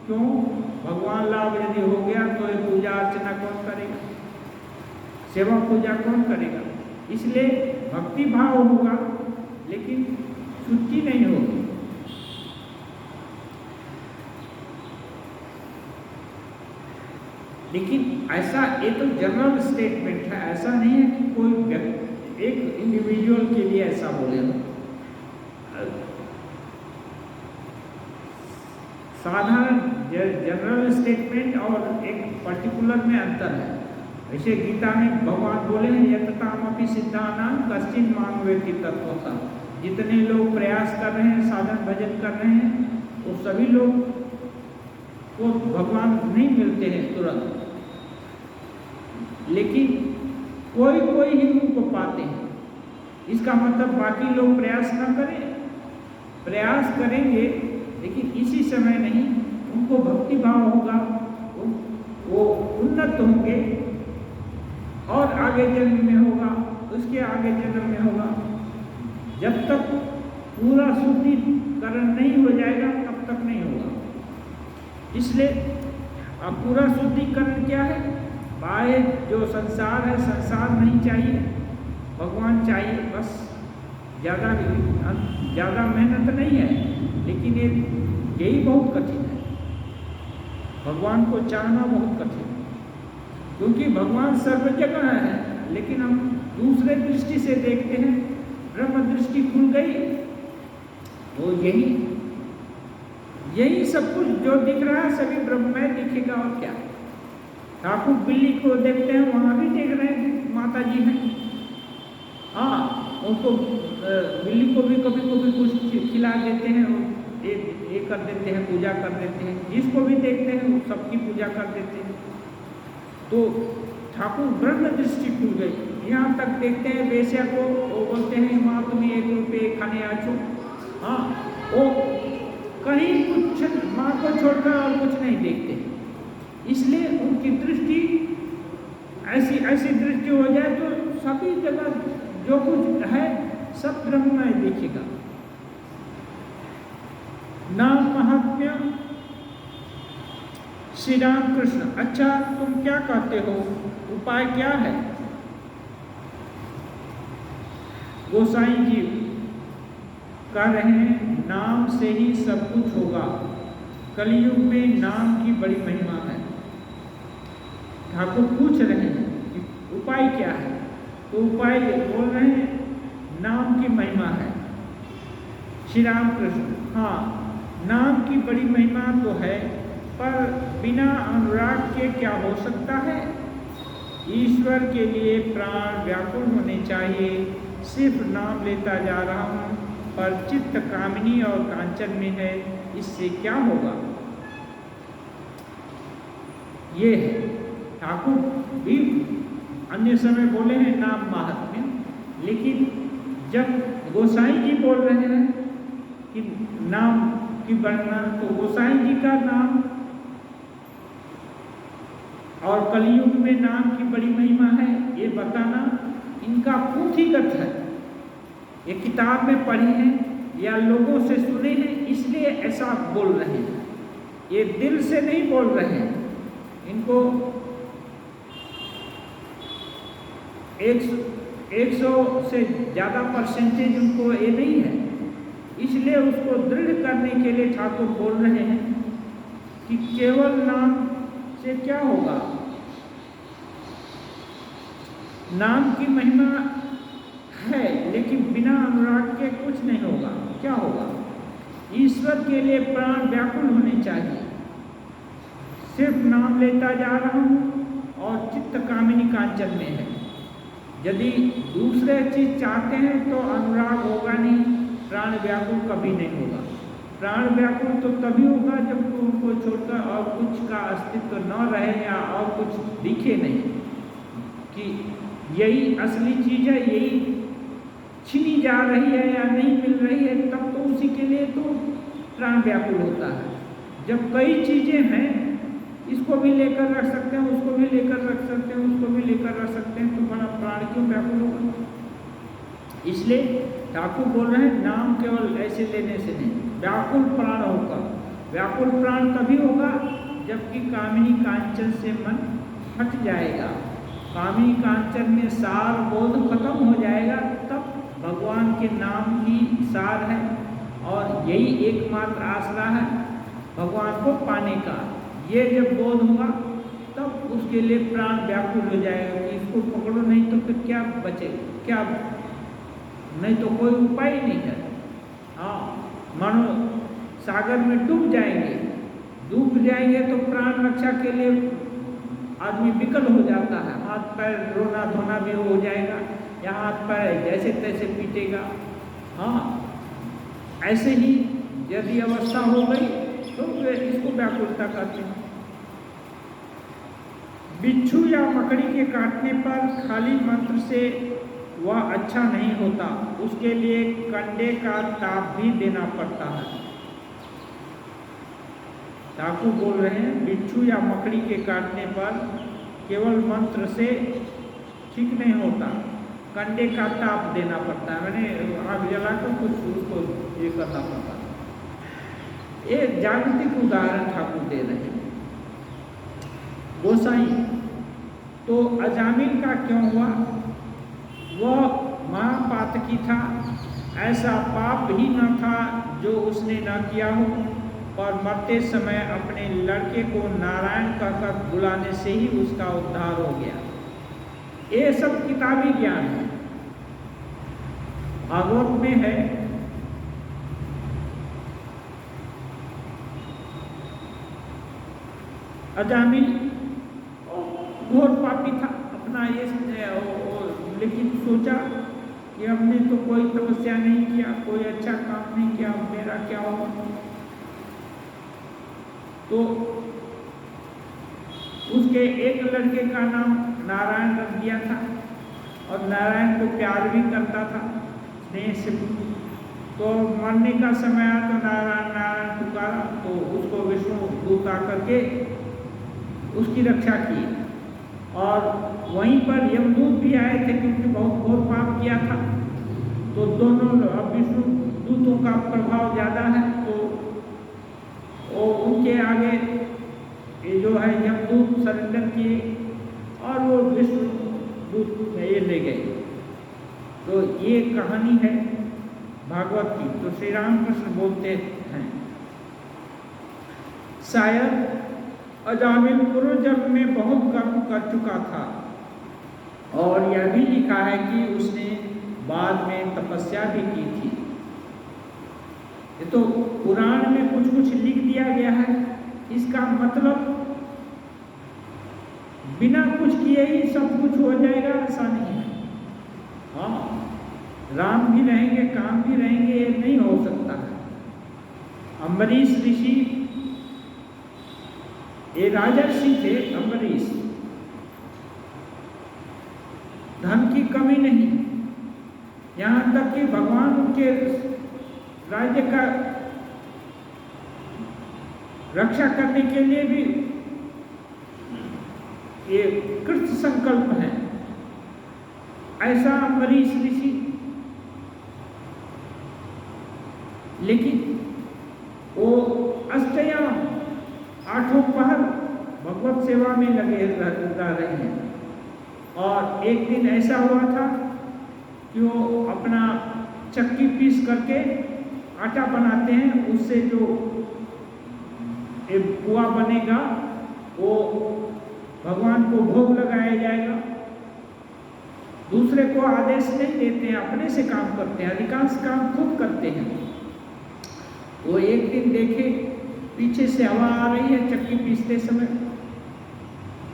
क्यों? भगवान लाभ यदि हो गया तो ये पूजा अर्चना कौन करेगा, सेवा पूजा कौन करेगा? इसलिए भक्ति भाव होगा लेकिन शुद्धि नहीं होगी। लेकिन ऐसा ये तो जनरल स्टेटमेंट है, ऐसा नहीं है कि कोई व्यक्ति एक इंडिविजुअल के लिए ऐसा बोले हो। साधारण जनरल स्टेटमेंट और एक पर्टिकुलर में अंतर है। ऐसे गीता में भगवान बोले हैं, यततामपि सिद्धानां कश्चिन मां वेत्ति तत्त्वतः। जितने लोग प्रयास कर रहे हैं, साधन भजन कर रहे हैं, वो सभी लोग को भगवान नहीं मिलते हैं तुरंत, लेकिन कोई कोई ही उनको पाते हैं। इसका मतलब बाकी लोग प्रयास न करें, प्रयास करेंगे लेकिन इसी समय नहीं, उनको भक्ति भाव होगा, वो उन्नत होंगे और आगे जन्म में होगा, उसके आगे जन्म में होगा। जब तक पूरा शुद्धिकरण नहीं हो जाएगा तब तक नहीं होगा। इसलिए अब पूरा शुद्धिकरण क्या है? बाह्य जो संसार है, संसार नहीं चाहिए, भगवान चाहिए बस। ज़्यादा मेहनत नहीं है, लेकिन यही बहुत कठिन है। भगवान को चाहना बहुत कठिन है, क्योंकि भगवान सर्व जगह है, लेकिन हम दूसरे दृष्टि से देखते हैं। ब्रह्म दृष्टि खुल गई, वो यही सब कुछ जो दिख रहा है सभी ब्रह्ममय दिखेगा और क्या। ठाकुर बिल्ली को देखते हैं, वहाँ भी देख रहे हैं माता जी हैं। हाँ, उनको बिल्ली को भी कभी कभी कुछ खिला देते हैं, ये कर देते हैं, पूजा कर देते हैं। जिसको भी देखते हैं वो सबकी पूजा कर देते हैं। तो ठाकुर ब्रह्म दृष्टि खुल गई। यहाँ तक देखते हैं वेश्या को, वो बोलते हैं माँ तुम्हें 1 रुपये खाने आ छो। हाँ, वो कहीं कुछ माँ को छोड़कर और कुछ नहीं देखते। इसलिए उनकी दृष्टि ऐसी दृष्टि हो जाए तो सभी जगह जो कुछ है सब ब्रह्ममय दिखेगा। नाम महात्म्य श्री राम कृष्ण, अच्छा तुम क्या कहते हो, उपाय क्या है? गोसाई जी कह रहे हैं नाम से ही सब कुछ होगा, कलयुग में नाम की बड़ी महिमा है। ठाकुर पूछ रहे हैं कि उपाय क्या है, तो उपाय बोल रहे हैं नाम की महिमा है। श्री राम कृष्ण, हाँ नाम की बड़ी महिमा तो है, पर बिना अनुराग के क्या हो सकता है? ईश्वर के लिए प्राण व्याकुल होने चाहिए। सिर्फ नाम लेता जा रहा हूँ पर चित्त कामिनी और कांचन में है, इससे क्या होगा? ये है ठाकुर भी अन्य समय बोले हैं नाम महात्म्य, लेकिन जब गोसाई जी बोल रहे हैं कि नाम की वर्णना, तो गोसाई जी का नाम और कलयुग में नाम की बड़ी महिमा है ये बताना इनका पूंजीगत है। ये किताब में पढ़ी है या लोगों से सुने हैं, इसलिए ऐसा बोल रहे हैं। ये दिल से नहीं बोल रहे हैं। इनको 100 से ज़्यादा परसेंटेज उनको ये नहीं है, इसलिए उसको दृढ़ करने के लिए ठाकुर बोल रहे हैं कि केवल नाम से क्या होगा? नाम की महिमा है, लेकिन बिना अनुराग के कुछ नहीं होगा। क्या होगा? ईश्वर के लिए प्राण व्याकुल होने चाहिए। सिर्फ नाम लेता जा रहा हूँ और चित्त कामिनी कांचन में है। यदि दूसरे चीज चाहते हैं तो अनुराग होगा नहीं, प्राण व्याकुल कभी नहीं होगा। प्राण व्याकुल तो तभी होगा जब तो उनको छोड़कर और कुछ का अस्तित्व न रहे या और कुछ दिखे नहीं कि यही असली चीज है, यही छीनी जा रही है या नहीं मिल रही है, तब तो उसी के लिए तो प्राण व्याकुल होता है। जब कई चीजें हैं, इसको भी लेकर रख सकते हैं, उसको भी लेकर रख सकते हैं, उसको भी लेकर रख सकते हैं, तो बड़ा प्राण क्यों व्याकुल होगा? इसलिए ठाकुर बोल रहे हैं नाम केवल ऐसे लेने से नहीं, व्याकुल प्राण होगा। व्याकुल प्राण तभी होगा जबकि कामिनी कांचन से मन हट जाएगा, कामिनी कांचन में सार बोध खत्म हो जाएगा, तब भगवान के नाम ही सार है और यही एकमात्र आसरा है भगवान को पाने का। ये जब बोध हुआ तब उसके लिए प्राण व्याकुल हो जाएगा कि इसको पकड़ो, नहीं तो फिर क्या बचे, क्या नहीं तो कोई उपाय ही नहीं है। हाँ, मानो सागर में डूब जाएंगे तो प्राण रक्षा के लिए आदमी विकल हो जाता है, हाथ पैर रोना धोना भी हो जाएगा या हाथ पैर जैसे तैसे पीटेगा। हाँ, ऐसे ही यदि अवस्था हो गई तो इसको व्याकुलता कहते हैं। बिच्छू या मकड़ी के काटने पर खाली मंत्र से वह अच्छा नहीं होता, उसके लिए कंडे का ताप भी देना पड़ता है। ठाकुर बोल रहे हैं बिच्छू या मकड़ी के काटने पर केवल मंत्र से ठीक नहीं होता, कंडे का ताप देना पड़ता है, मैंने आग जलाकर कुछ उसको ये करना पड़ता है। ये जागतिक उदाहरण ठाकुर दे रहे हैं। गोसाई तो अजामिल का क्यों हुआ? वह महापातकी था, ऐसा पाप ही न था जो उसने न किया हो, और मरते समय अपने लड़के को नारायण कहकर बुलाने से ही उसका उद्धार हो गया। ये सब किताबी ज्ञान है, भागवत में है। अजामिल घोर पापी था, अपना ये लेकिन सोचा कि हमने तो कोई तपस्या नहीं किया, कोई अच्छा काम नहीं किया, मेरा क्या होगा। तो उसके एक लड़के का नाम नारायण रख दिया था और नारायण को प्यार भी करता था स्नेह से। तो मरने का समय आया तो नारायण नारायण पुकारा, तो उसको विष्णु दूत आकर के उसकी रक्षा की, और वहीं पर यमदूत भी आए थे क्योंकि बहुत घोर पाप किया था। तो दोनों विष्णु दूतों का प्रभाव ज़्यादा है, तो वो उनके आगे ये जो है यमदूत सरेंडर किए और वो विष्णु दूत ये ले गए। तो ये कहानी है भागवत की। तो श्री रामकृष्ण बोलते हैं, शायद अजामिल पूर्व जन्म में बहुत कर्म कर चुका था, और यह भी लिखा है कि उसने बाद में तपस्या भी की थी। ये तो पुराण में कुछ कुछ लिख दिया गया है, इसका मतलब बिना कुछ किए ही सब कुछ हो जाएगा ऐसा नहीं है। हाँ, राम भी रहेंगे, काम भी रहेंगे, ये नहीं हो सकता है। अम्बरीश ऋषि ये राजर्षि थे। अम्बरीश, धन की कमी नहीं, यहाँ तक कि भगवान उनके राज्य का रक्षा करने के लिए भी ये कृत संकल्प है। ऐसा अम्बरीश ऋषि, लेकिन वो अष्टयाम 8 पहर भगवत सेवा में लगे रहे हैं। और एक दिन ऐसा हुआ था कि वो अपना चक्की पीस करके आटा बनाते हैं, उससे जो पुआ बनेगा वो भगवान को भोग लगाया जाएगा। दूसरे को आदेश नहीं देते हैं, अपने से काम करते हैं, अधिकांश काम खुद करते हैं। वो एक दिन देखे पीछे से हवा आ रही है चक्की पीसते समय,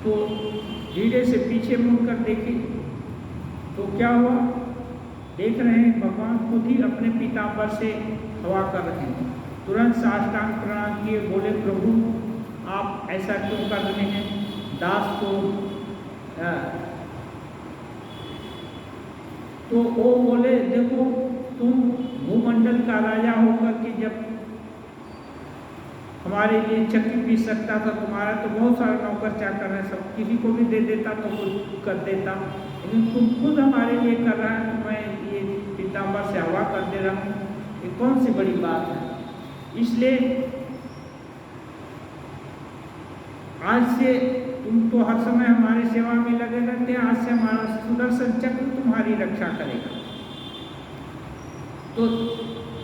तो धीरे से पीछे मुड़कर देखे तो क्या हुआ, देख रहे हैं भगवान खुद ही अपने पीताम्बर से हवा कर रहे हैं। तुरंत साष्टांग प्रणाम किए, बोले प्रभु आप ऐसा क्यों कर रहे हैं, दास को। तो वो बोले देखो तुम भूमंडल का राजा होकर के जब हमारे लिए चक्की पीस सकता था, तुम्हारा तो बहुत सारे नौकर चाकर है, सब किसी को भी दे देता तो कुछ कर देता, लेकिन तुम खुद हमारे लिए कर रहा है, तो मैं ये पीताम्बर से हवा कर दे रहा हूँ, ये कौन सी बड़ी बात है। इसलिए आज से तुम तो हर समय हमारी सेवा में लगे रहते हैं, आज से हमारा सुदर्शन चक्र तुम्हारी रक्षा करेगा। तो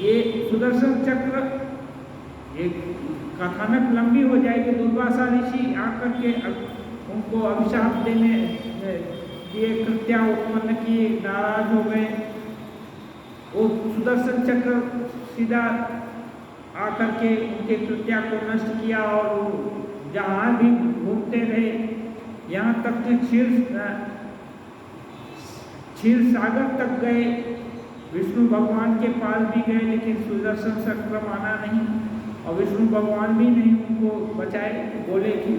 ये सुदर्शन चक्र एक कथानक लंबी हो जाएगी। दुर्वासा ऋषि आकर के उनको अभिशाप देने दिए, कृत्या उत्पन्न किए, नाराज हो गए। वो सुदर्शन चक्र सीधा आकर के उनके कृत्या को नष्ट किया और जहाँ भी घूमते रहे, यहाँ तक कि क्षीर सागर तक गए, विष्णु भगवान के पास भी गए, लेकिन सुदर्शन चक्र माना नहीं और विष्णु भगवान भी नहीं उनको बचाए। बोले कि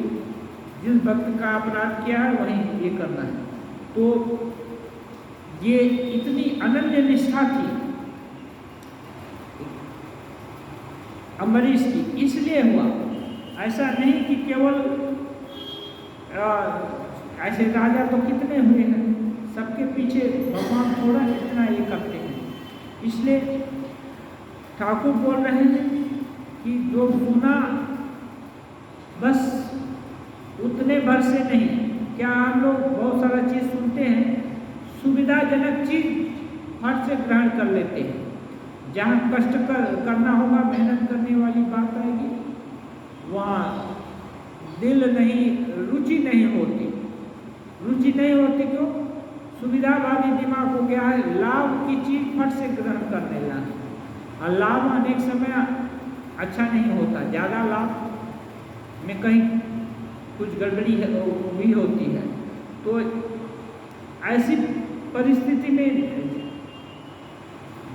जिस भक्त का अपराध किया है वहीं ये करना है। तो ये इतनी अनन्य निष्ठा थी अम्बरीश की, इसलिए हुआ। ऐसा नहीं कि केवल ऐसे राजा तो कितने हुए हैं, सबके पीछे भगवान थोड़ा इतना ये करते हैं। इसलिए ठाकुर बोल रहे हैं कि जो सुना बस उतने भर से नहीं। क्या हम लोग बहुत सारा चीज़ सुनते हैं, सुविधाजनक चीज़ फट से ग्रहण कर लेते हैं, जहाँ कष्ट करना होगा, मेहनत करने वाली बात आएगी, वहाँ दिल नहीं, रुचि नहीं होती। रुचि नहीं होती क्यों? सुविधावादी दिमाग हो गया है, लाभ की चीज़ फट से ग्रहण करने लगा। और लाभ अनेक समय अच्छा नहीं होता, ज़्यादा लाभ में कहीं कुछ गड़बड़ी है भी होती है। तो ऐसी परिस्थिति में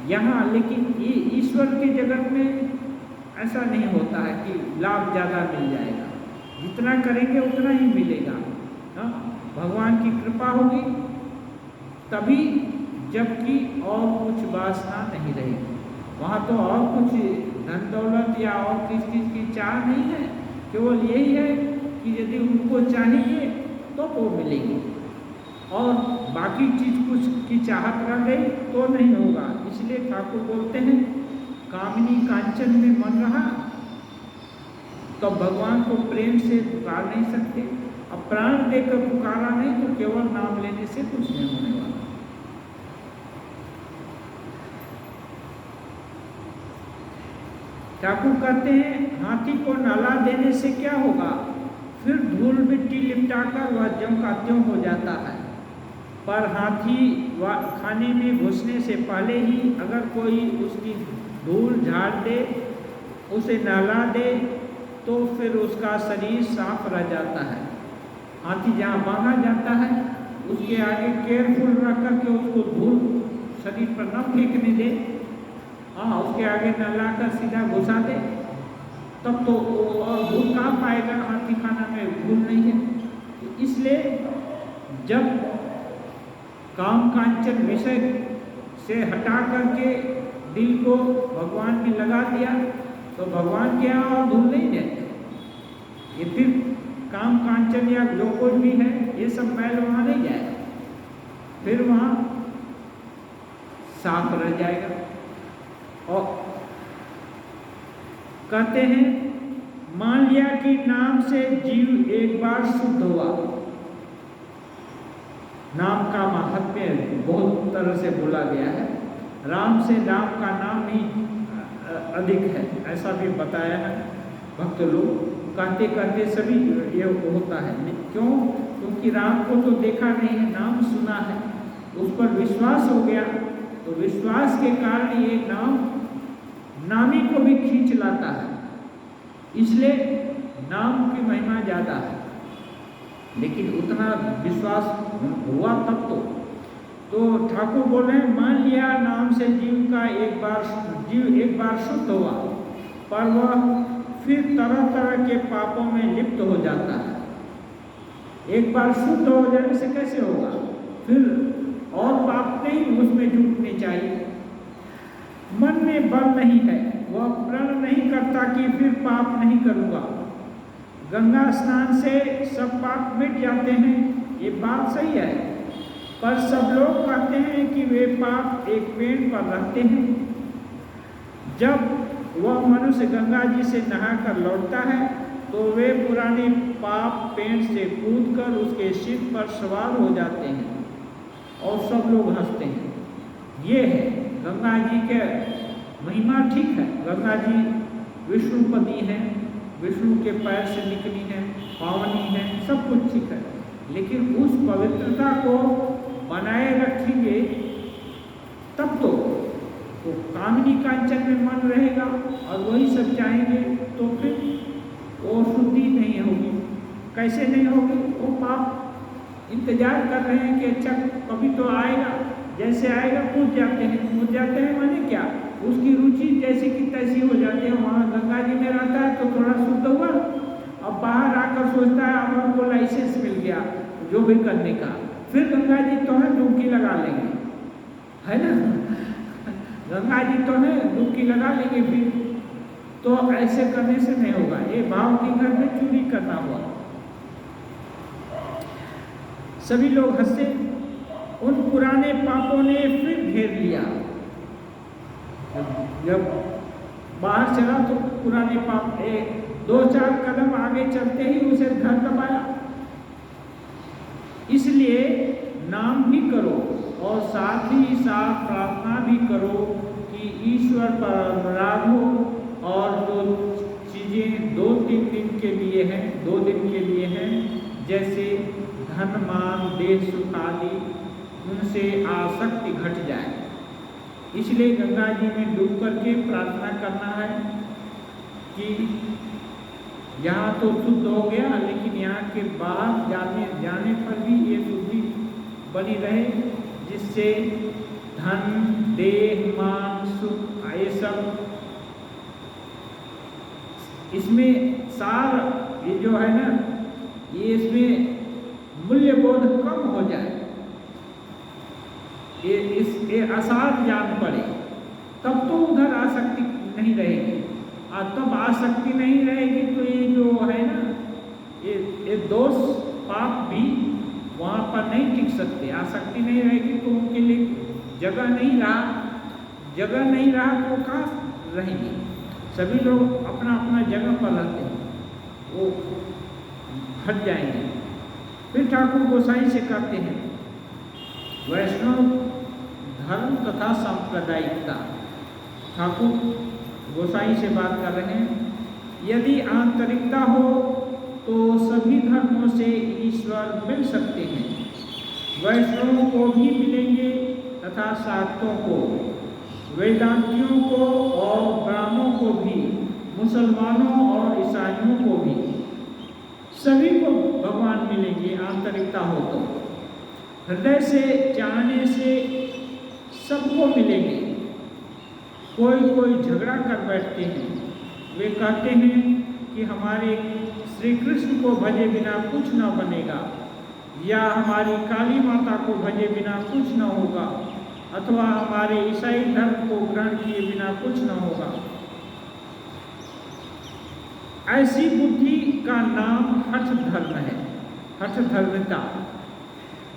यहाँ, लेकिन ये ईश्वर के जगत में ऐसा नहीं होता है कि लाभ ज़्यादा मिल जाएगा, जितना करेंगे उतना ही मिलेगा। हाँ, भगवान की कृपा होगी तभी, जबकि और कुछ वासना नहीं रहेगी। वहाँ तो और कुछ धन दौलत या और किस चीज़ की चाह नहीं है, केवल यही है कि यदि उनको चाहिए तो वो मिलेगी, और बाकी चीज़ कुछ की चाहत रह गई तो नहीं होगा। इसलिए ठाकुर ठाकुर बोलते हैं कामिनी कांचन में मन रहा तो भगवान को प्रेम से पुकार नहीं सकते। अब प्राण देकर पुकारा नहीं तो केवल नाम लेने से कुछ नहीं होने वाला। ठाकुर कहते हैं हाथी को नहला देने से क्या होगा, फिर धूल मिट्टी लिपटाकर वह ज्यों का त्यों हो जाता है। पर हाथी खाने में घुसने से पहले ही अगर कोई उसकी धूल झाड़ दे, उसे नहला दे, तो फिर उसका शरीर साफ रह जाता है। हाथी जहाँ बांधा जाता है उसके आगे केयरफुल रख करके उसको धूल शरीर पर न फेंकने दे, हाँ उसके आगे नहला कर सीधा घुसा दे, तब तो और धूल कहाँ पाएगा, हाथी खाना में धूल नहीं है। इसलिए जब काम कांचन विषय से हटा करके दिल को भगवान में लगा दिया तो भगवान के यहाँ और धूल नहीं जाए। ये फिर काम कांचन या जो कुछ भी है ये सब मैल वहाँ नहीं जाएगा, फिर वहाँ साफ रह जाएगा। और कहते हैं मान लिया कि नाम से जीव एक बार शुद्ध हुआ। नाम का महात्म्य बहुत तरह से बोला गया है। राम से राम का नाम ही अधिक है, ऐसा भी बताया है। भक्त लोग कहते कहते सभी ये होता है। क्यों? क्योंकि राम को तो देखा नहीं है, नाम सुना है, उस पर विश्वास हो गया, तो विश्वास के कारण ये नाम नामी को भी खींच लाता है, इसलिए नाम की महिमा ज़्यादा है। लेकिन उतना विश्वास हुआ तब तो ठाकुर बोल रहे हैं मान लिया नाम से जीव एक बार शुद्ध हुआ, पर वह फिर तरह तरह के पापों में लिप्त हो जाता है। एक बार शुद्ध हो जाने से कैसे होगा, फिर और पाप नहीं उसमें जुटने चाहिए। मन में बल नहीं है, वह प्रण नहीं करता कि फिर पाप नहीं करूँगा। गंगा स्नान से सब पाप मिट जाते हैं, ये बात सही है, पर सब लोग कहते हैं कि वे पाप एक पेड़ पर रहते हैं। जब वह मनुष्य गंगा जी से नहाकर लौटता है तो वे पुराने पाप पेड़ से कूदकर उसके सिर पर सवार हो जाते हैं और सब लोग हंसते हैं। ये है गंगा जी के महिमा। ठीक है, गंगा जी विष्णुपति हैं, विष्णु के पैर से निकली है, पावनी है, सब कुछ ठीक है, लेकिन उस पवित्रता को बनाए रखेंगे तब तो कामिनी कांचन में मन रहेगा और वही सब चाहेंगे, तो फिर वो शुद्धि नहीं होगी। कैसे नहीं होगी? वो पाप इंतजार कर रहे हैं कि अच्छा कभी तो आएगा, जैसे आएगा कूद जाते हैं माने क्या, उसकी रुचि जैसी की तैसी हो जाती है। वहाँ गंगा जी में रहता है तो थोड़ा शुद्ध हुआ, अब बाहर आकर सोचता है अब हमको लाइसेंस मिल गया जो भी करने का, फिर गंगा जी तो है डुबकी लगा लेंगे, है ना, गंगा जी तो है डुबकी लगा लेंगे फिर। तो ऐसे करने से नहीं होगा, ये भाव के घर में चोरी करना हुआ। सभी लोग हंसे, उन पुराने पापों ने फिर घेर लिया। जब बाहर चला तो पुराने पाप 2-4 कदम आगे चलते ही उसे धर दबाया। इसलिए नाम भी करो और साथ ही साथ प्रार्थना भी करो कि ईश्वर पर अनुराग हो, और जो चीज़ें 2-3 दिन के लिए हैं, 2 दिन के लिए हैं, जैसे धन मान देह सुख आदि, उनसे आसक्ति घट जाए। इसलिए गंगा जी में डूब करके प्रार्थना करना है कि यहाँ तो शुद्ध हो गया, लेकिन यहाँ के बाहर जाने पर भी ये शुद्धि बनी रहे, जिससे धन देह मान सुख ये सब, इसमें सार ये जो है ना, ये इसमें मूल्य बोध कम हो जाए, ये असार जान पड़े, तब तो उधर आसक्ति नहीं रहेगी। और तब आसक्ति नहीं रहेगी तो ये जो है ना, ये दोष पाप भी वहाँ पर नहीं टिक सकते। आसक्ति नहीं रहेगी तो उनके लिए जगह नहीं रहा, जगह नहीं रहा तो कहाँ रहेंगे? सभी लोग अपना अपना जगह पर रहते हैं, वो हट जाएंगे। फिर ठाकुर गोसाई से कहते हैं वैष्णव धर्म तथा सांप्रदायिकता। ठाकुर गोसाई से बात कर रहे हैं, यदि आंतरिकता हो तो सभी धर्मों से ईश्वर मिल सकते हैं। वैष्णवों को भी मिलेंगे तथा शाक्तों को, वेदांतियों को और ब्राह्मणों को भी, मुसलमानों और ईसाइयों को भी, सभी को भगवान मिलेंगे आंतरिकता हो तो। हृदय से चाहने से सबको मिलेंगे। कोई झगड़ा कर बैठते हैं, वे कहते हैं कि हमारे श्री कृष्ण को भजे बिना कुछ न बनेगा, या हमारी काली माता को भजे बिना कुछ न होगा, अथवा हमारे ईसाई धर्म को ग्रहण किए बिना कुछ न होगा। ऐसी बुद्धि का नाम हठ धर्म है, हठ धर्मता,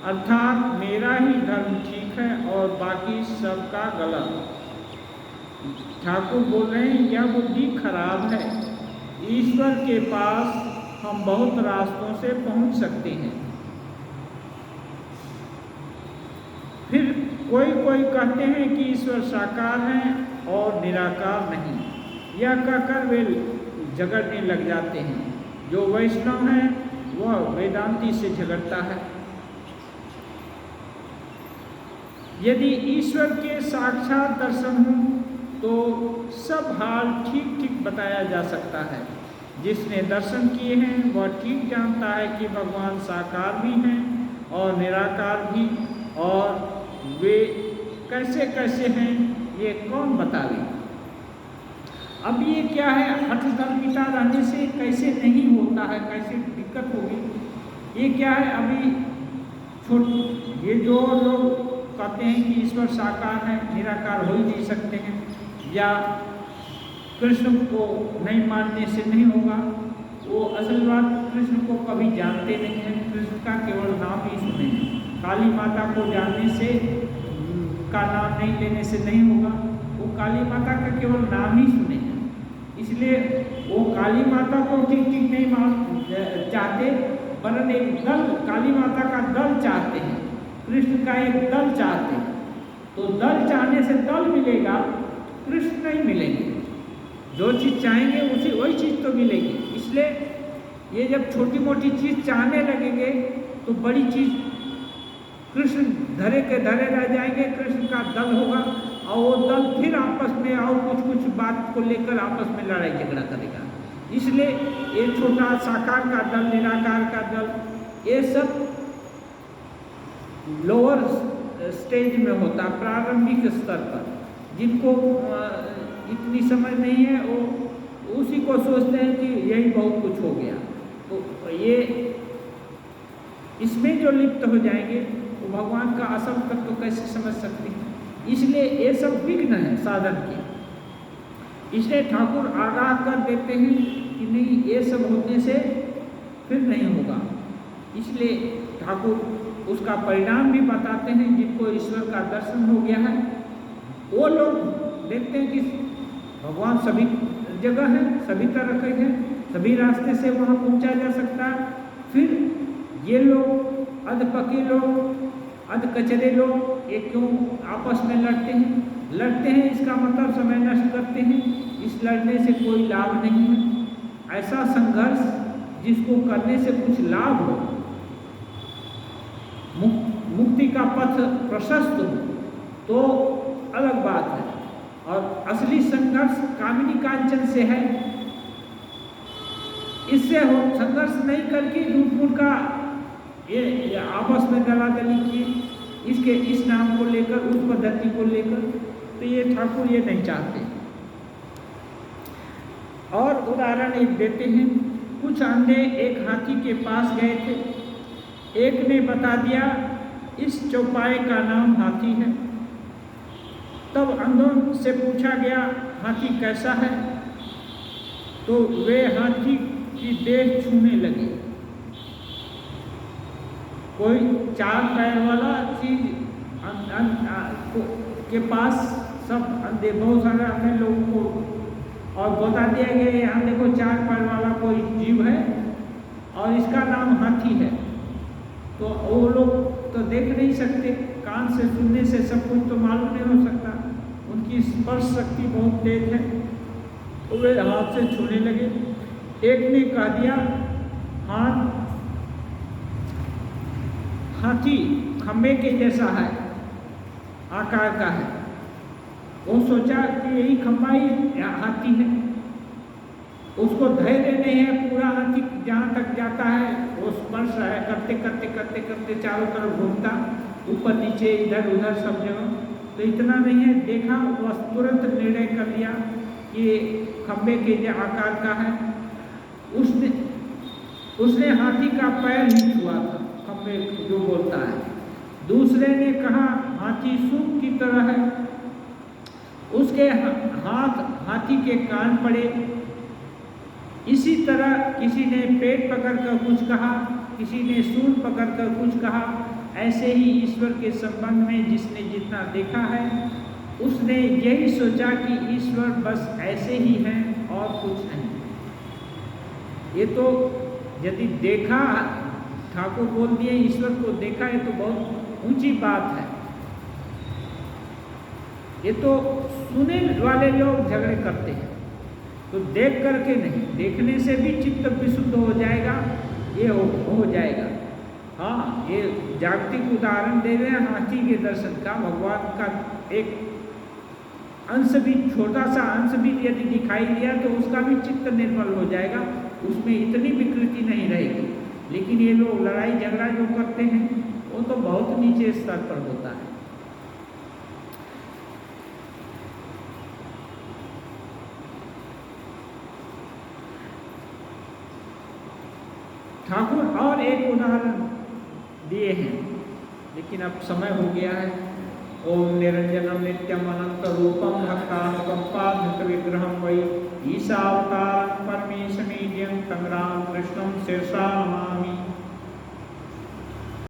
अर्थात मेरा ही धर्म ठीक है और बाकी सबका गलत। ठाकुर बोल रहे हैं यह बुद्धि खराब है। ईश्वर के पास हम बहुत रास्तों से पहुंच सकते हैं। फिर कोई कहते हैं कि ईश्वर साकार है और निराकार नहीं, यह कहकर वे झगड़ने लग जाते हैं। जो वैष्णव है वह वेदांती से झगड़ता है। यदि ईश्वर के साक्षात दर्शन हो तो सब हाल ठीक बताया जा सकता है। जिसने दर्शन किए हैं वह ठीक जानता है कि भगवान साकार भी हैं और निराकार भी, और वे कैसे हैं ये कौन बतावे। अब ये क्या है, हठ धर्मिता रहने से कैसे नहीं होता है, कैसे दिक्कत होगी, ये क्या है। अभी ये जो लोग कहते हैं कि ईश्वर साकार है, निराकार हो ही नहीं सकते हैं, या कृष्ण को नहीं मानने से नहीं होगा, वो असल बात कृष्ण को कभी जानते नहीं हैं, कृष्ण का केवल नाम ही सुने हैं। काली माता को जानने से का नाम नहीं लेने से नहीं होगा, वो काली माता का केवल नाम ही सुने हैं, इसलिए वो काली माता को ठीक नहीं चाहते, वरन एक दल, काली माता का दल चाहते हैं, कृष्ण का एक दल चाहते हैं। तो दल चाहने से दल मिलेगा, कृष्ण नहीं मिलेंगे। जो चीज़ चाहेंगे वही चीज़ तो मिलेगी। इसलिए ये जब छोटी मोटी चीज़ चाहने लगेंगे तो बड़ी चीज़ कृष्ण धरे के धरे रह जाएंगे, कृष्ण का दल होगा और वो दल फिर आपस में और कुछ बात को लेकर आपस में लड़ाई झगड़ा करेगा। इसलिए ये छोटा साकार का दल, निराकार का दल, ये सब लोअर स्टेज में होता, प्रारंभिक स्तर पर। जिनको इतनी समझ नहीं है वो उसी को सोचते हैं कि यही बहुत कुछ हो गया। तो ये इसमें जो लिप्त हो जाएंगे वो भगवान का असल तत्व कैसे समझ सकते हैं। इसलिए ये सब विघ्न है साधन के। इसलिए ठाकुर आगाह कर देते हैं कि नहीं, ये सब होने से फिर नहीं होगा। इसलिए ठाकुर उसका परिणाम भी बताते हैं। जिनको ईश्वर का दर्शन हो गया है वो लोग देखते हैं कि भगवान सभी जगह है, सभी तरह के हैं, सभी रास्ते से वहाँ पहुँचा जा सकता है। फिर ये लोग अधपके लोग, अधकचरे लोग ये क्यों आपस में लड़ते हैं? इसका मतलब समय नष्ट करते हैं। इस लड़ने से कोई लाभ नहीं है। ऐसा संघर्ष जिसको करने से कुछ लाभ हो, मुक्ति का पथ प्रशस्त हो तो अलग बात है। और असली संघर्ष कामिनी कांचन से है। इससे हो संघर्ष नहीं करके झूठ का ये आपस में दलादली की, इसके इस नाम को लेकर, उस पद्धति को लेकर, तो ये ठाकुर ये नहीं चाहते। और उदाहरण एक देते हैं। कुछ अंधे एक हाथी के पास गए थे। एक ने बता दिया इस चौपाए का नाम हाथी है। तब अंधों से पूछा गया हाथी कैसा है, तो वे हाथी की देह छूने लगे। कोई चार पैर वाला चीज के पास सब अंधे, बहुत सारे अंधे लोगों को और बता दिया गया यहाँ देखो 4 पैर वाला कोई जीव है और इसका नाम हाथी है। तो वो लोग तो देख नहीं सकते, कान से सुनने से सब कुछ तो मालूम नहीं हो सकता, उनकी स्पर्श शक्ति बहुत तेज है। तो वे हाथ से छूने लगे। एक ने कह दिया हाथी खम्बे के जैसा है, आकार का है। वो सोचा कि यही खम्बा ही हाथी है, उसको धैर्य नहीं है, पूरा हाथी जहाँ तक जाता है वो स्पर्श है, करते करते करते करते चारों तरफ घूमता, ऊपर नीचे इधर उधर सब जगह। तो इतना नहीं है, देखा वह तुरंत निर्णय कर लिया कि खम्बे के जो आकार का है। उसने हाथी का पैर ही छुआ था, खम्बे जो बोलता है। दूसरे ने कहा हाथी सूप की तरह है। उसके हाथ हाथी के कान पड़े। इसी तरह किसी ने पेट पकड़कर कुछ कहा, किसी ने सूंड पकड़कर कुछ कहा। ऐसे ही ईश्वर के संबंध में जिसने जितना देखा है उसने यही सोचा कि ईश्वर बस ऐसे ही हैं और कुछ नहीं। ये तो यदि देखा, ठाकुर बोल दिए ईश्वर को देखा, है तो बहुत ऊंची बात है। ये तो सुने वाले लोग झगड़े करते हैं, तो देख करके नहीं, देखने से भी चित्त विशुद्ध हो जाएगा, ये हो जाएगा। हाँ, ये जागतिक उदाहरण दे रहे हैं हाथी के दर्शन का। भगवान का एक अंश भी, छोटा सा अंश भी यदि दिखाई दिया तो उसका भी चित्त निर्मल हो जाएगा, उसमें इतनी विकृति नहीं रहेगी। लेकिन ये लोग लड़ाई झगड़ा जो करते हैं वो तो बहुत नीचे स्तर पर होता है। ठाकुर और एक उदाहरण दिए हैं, लेकिन अब समय हो गया है। ओम निरंजनम नित्यम अनंत रूपम भक्तानुकंपाधृत विग्रहम वै ईशावतारं परमेशमीड्यं तं राम कृष्णं शीर्षा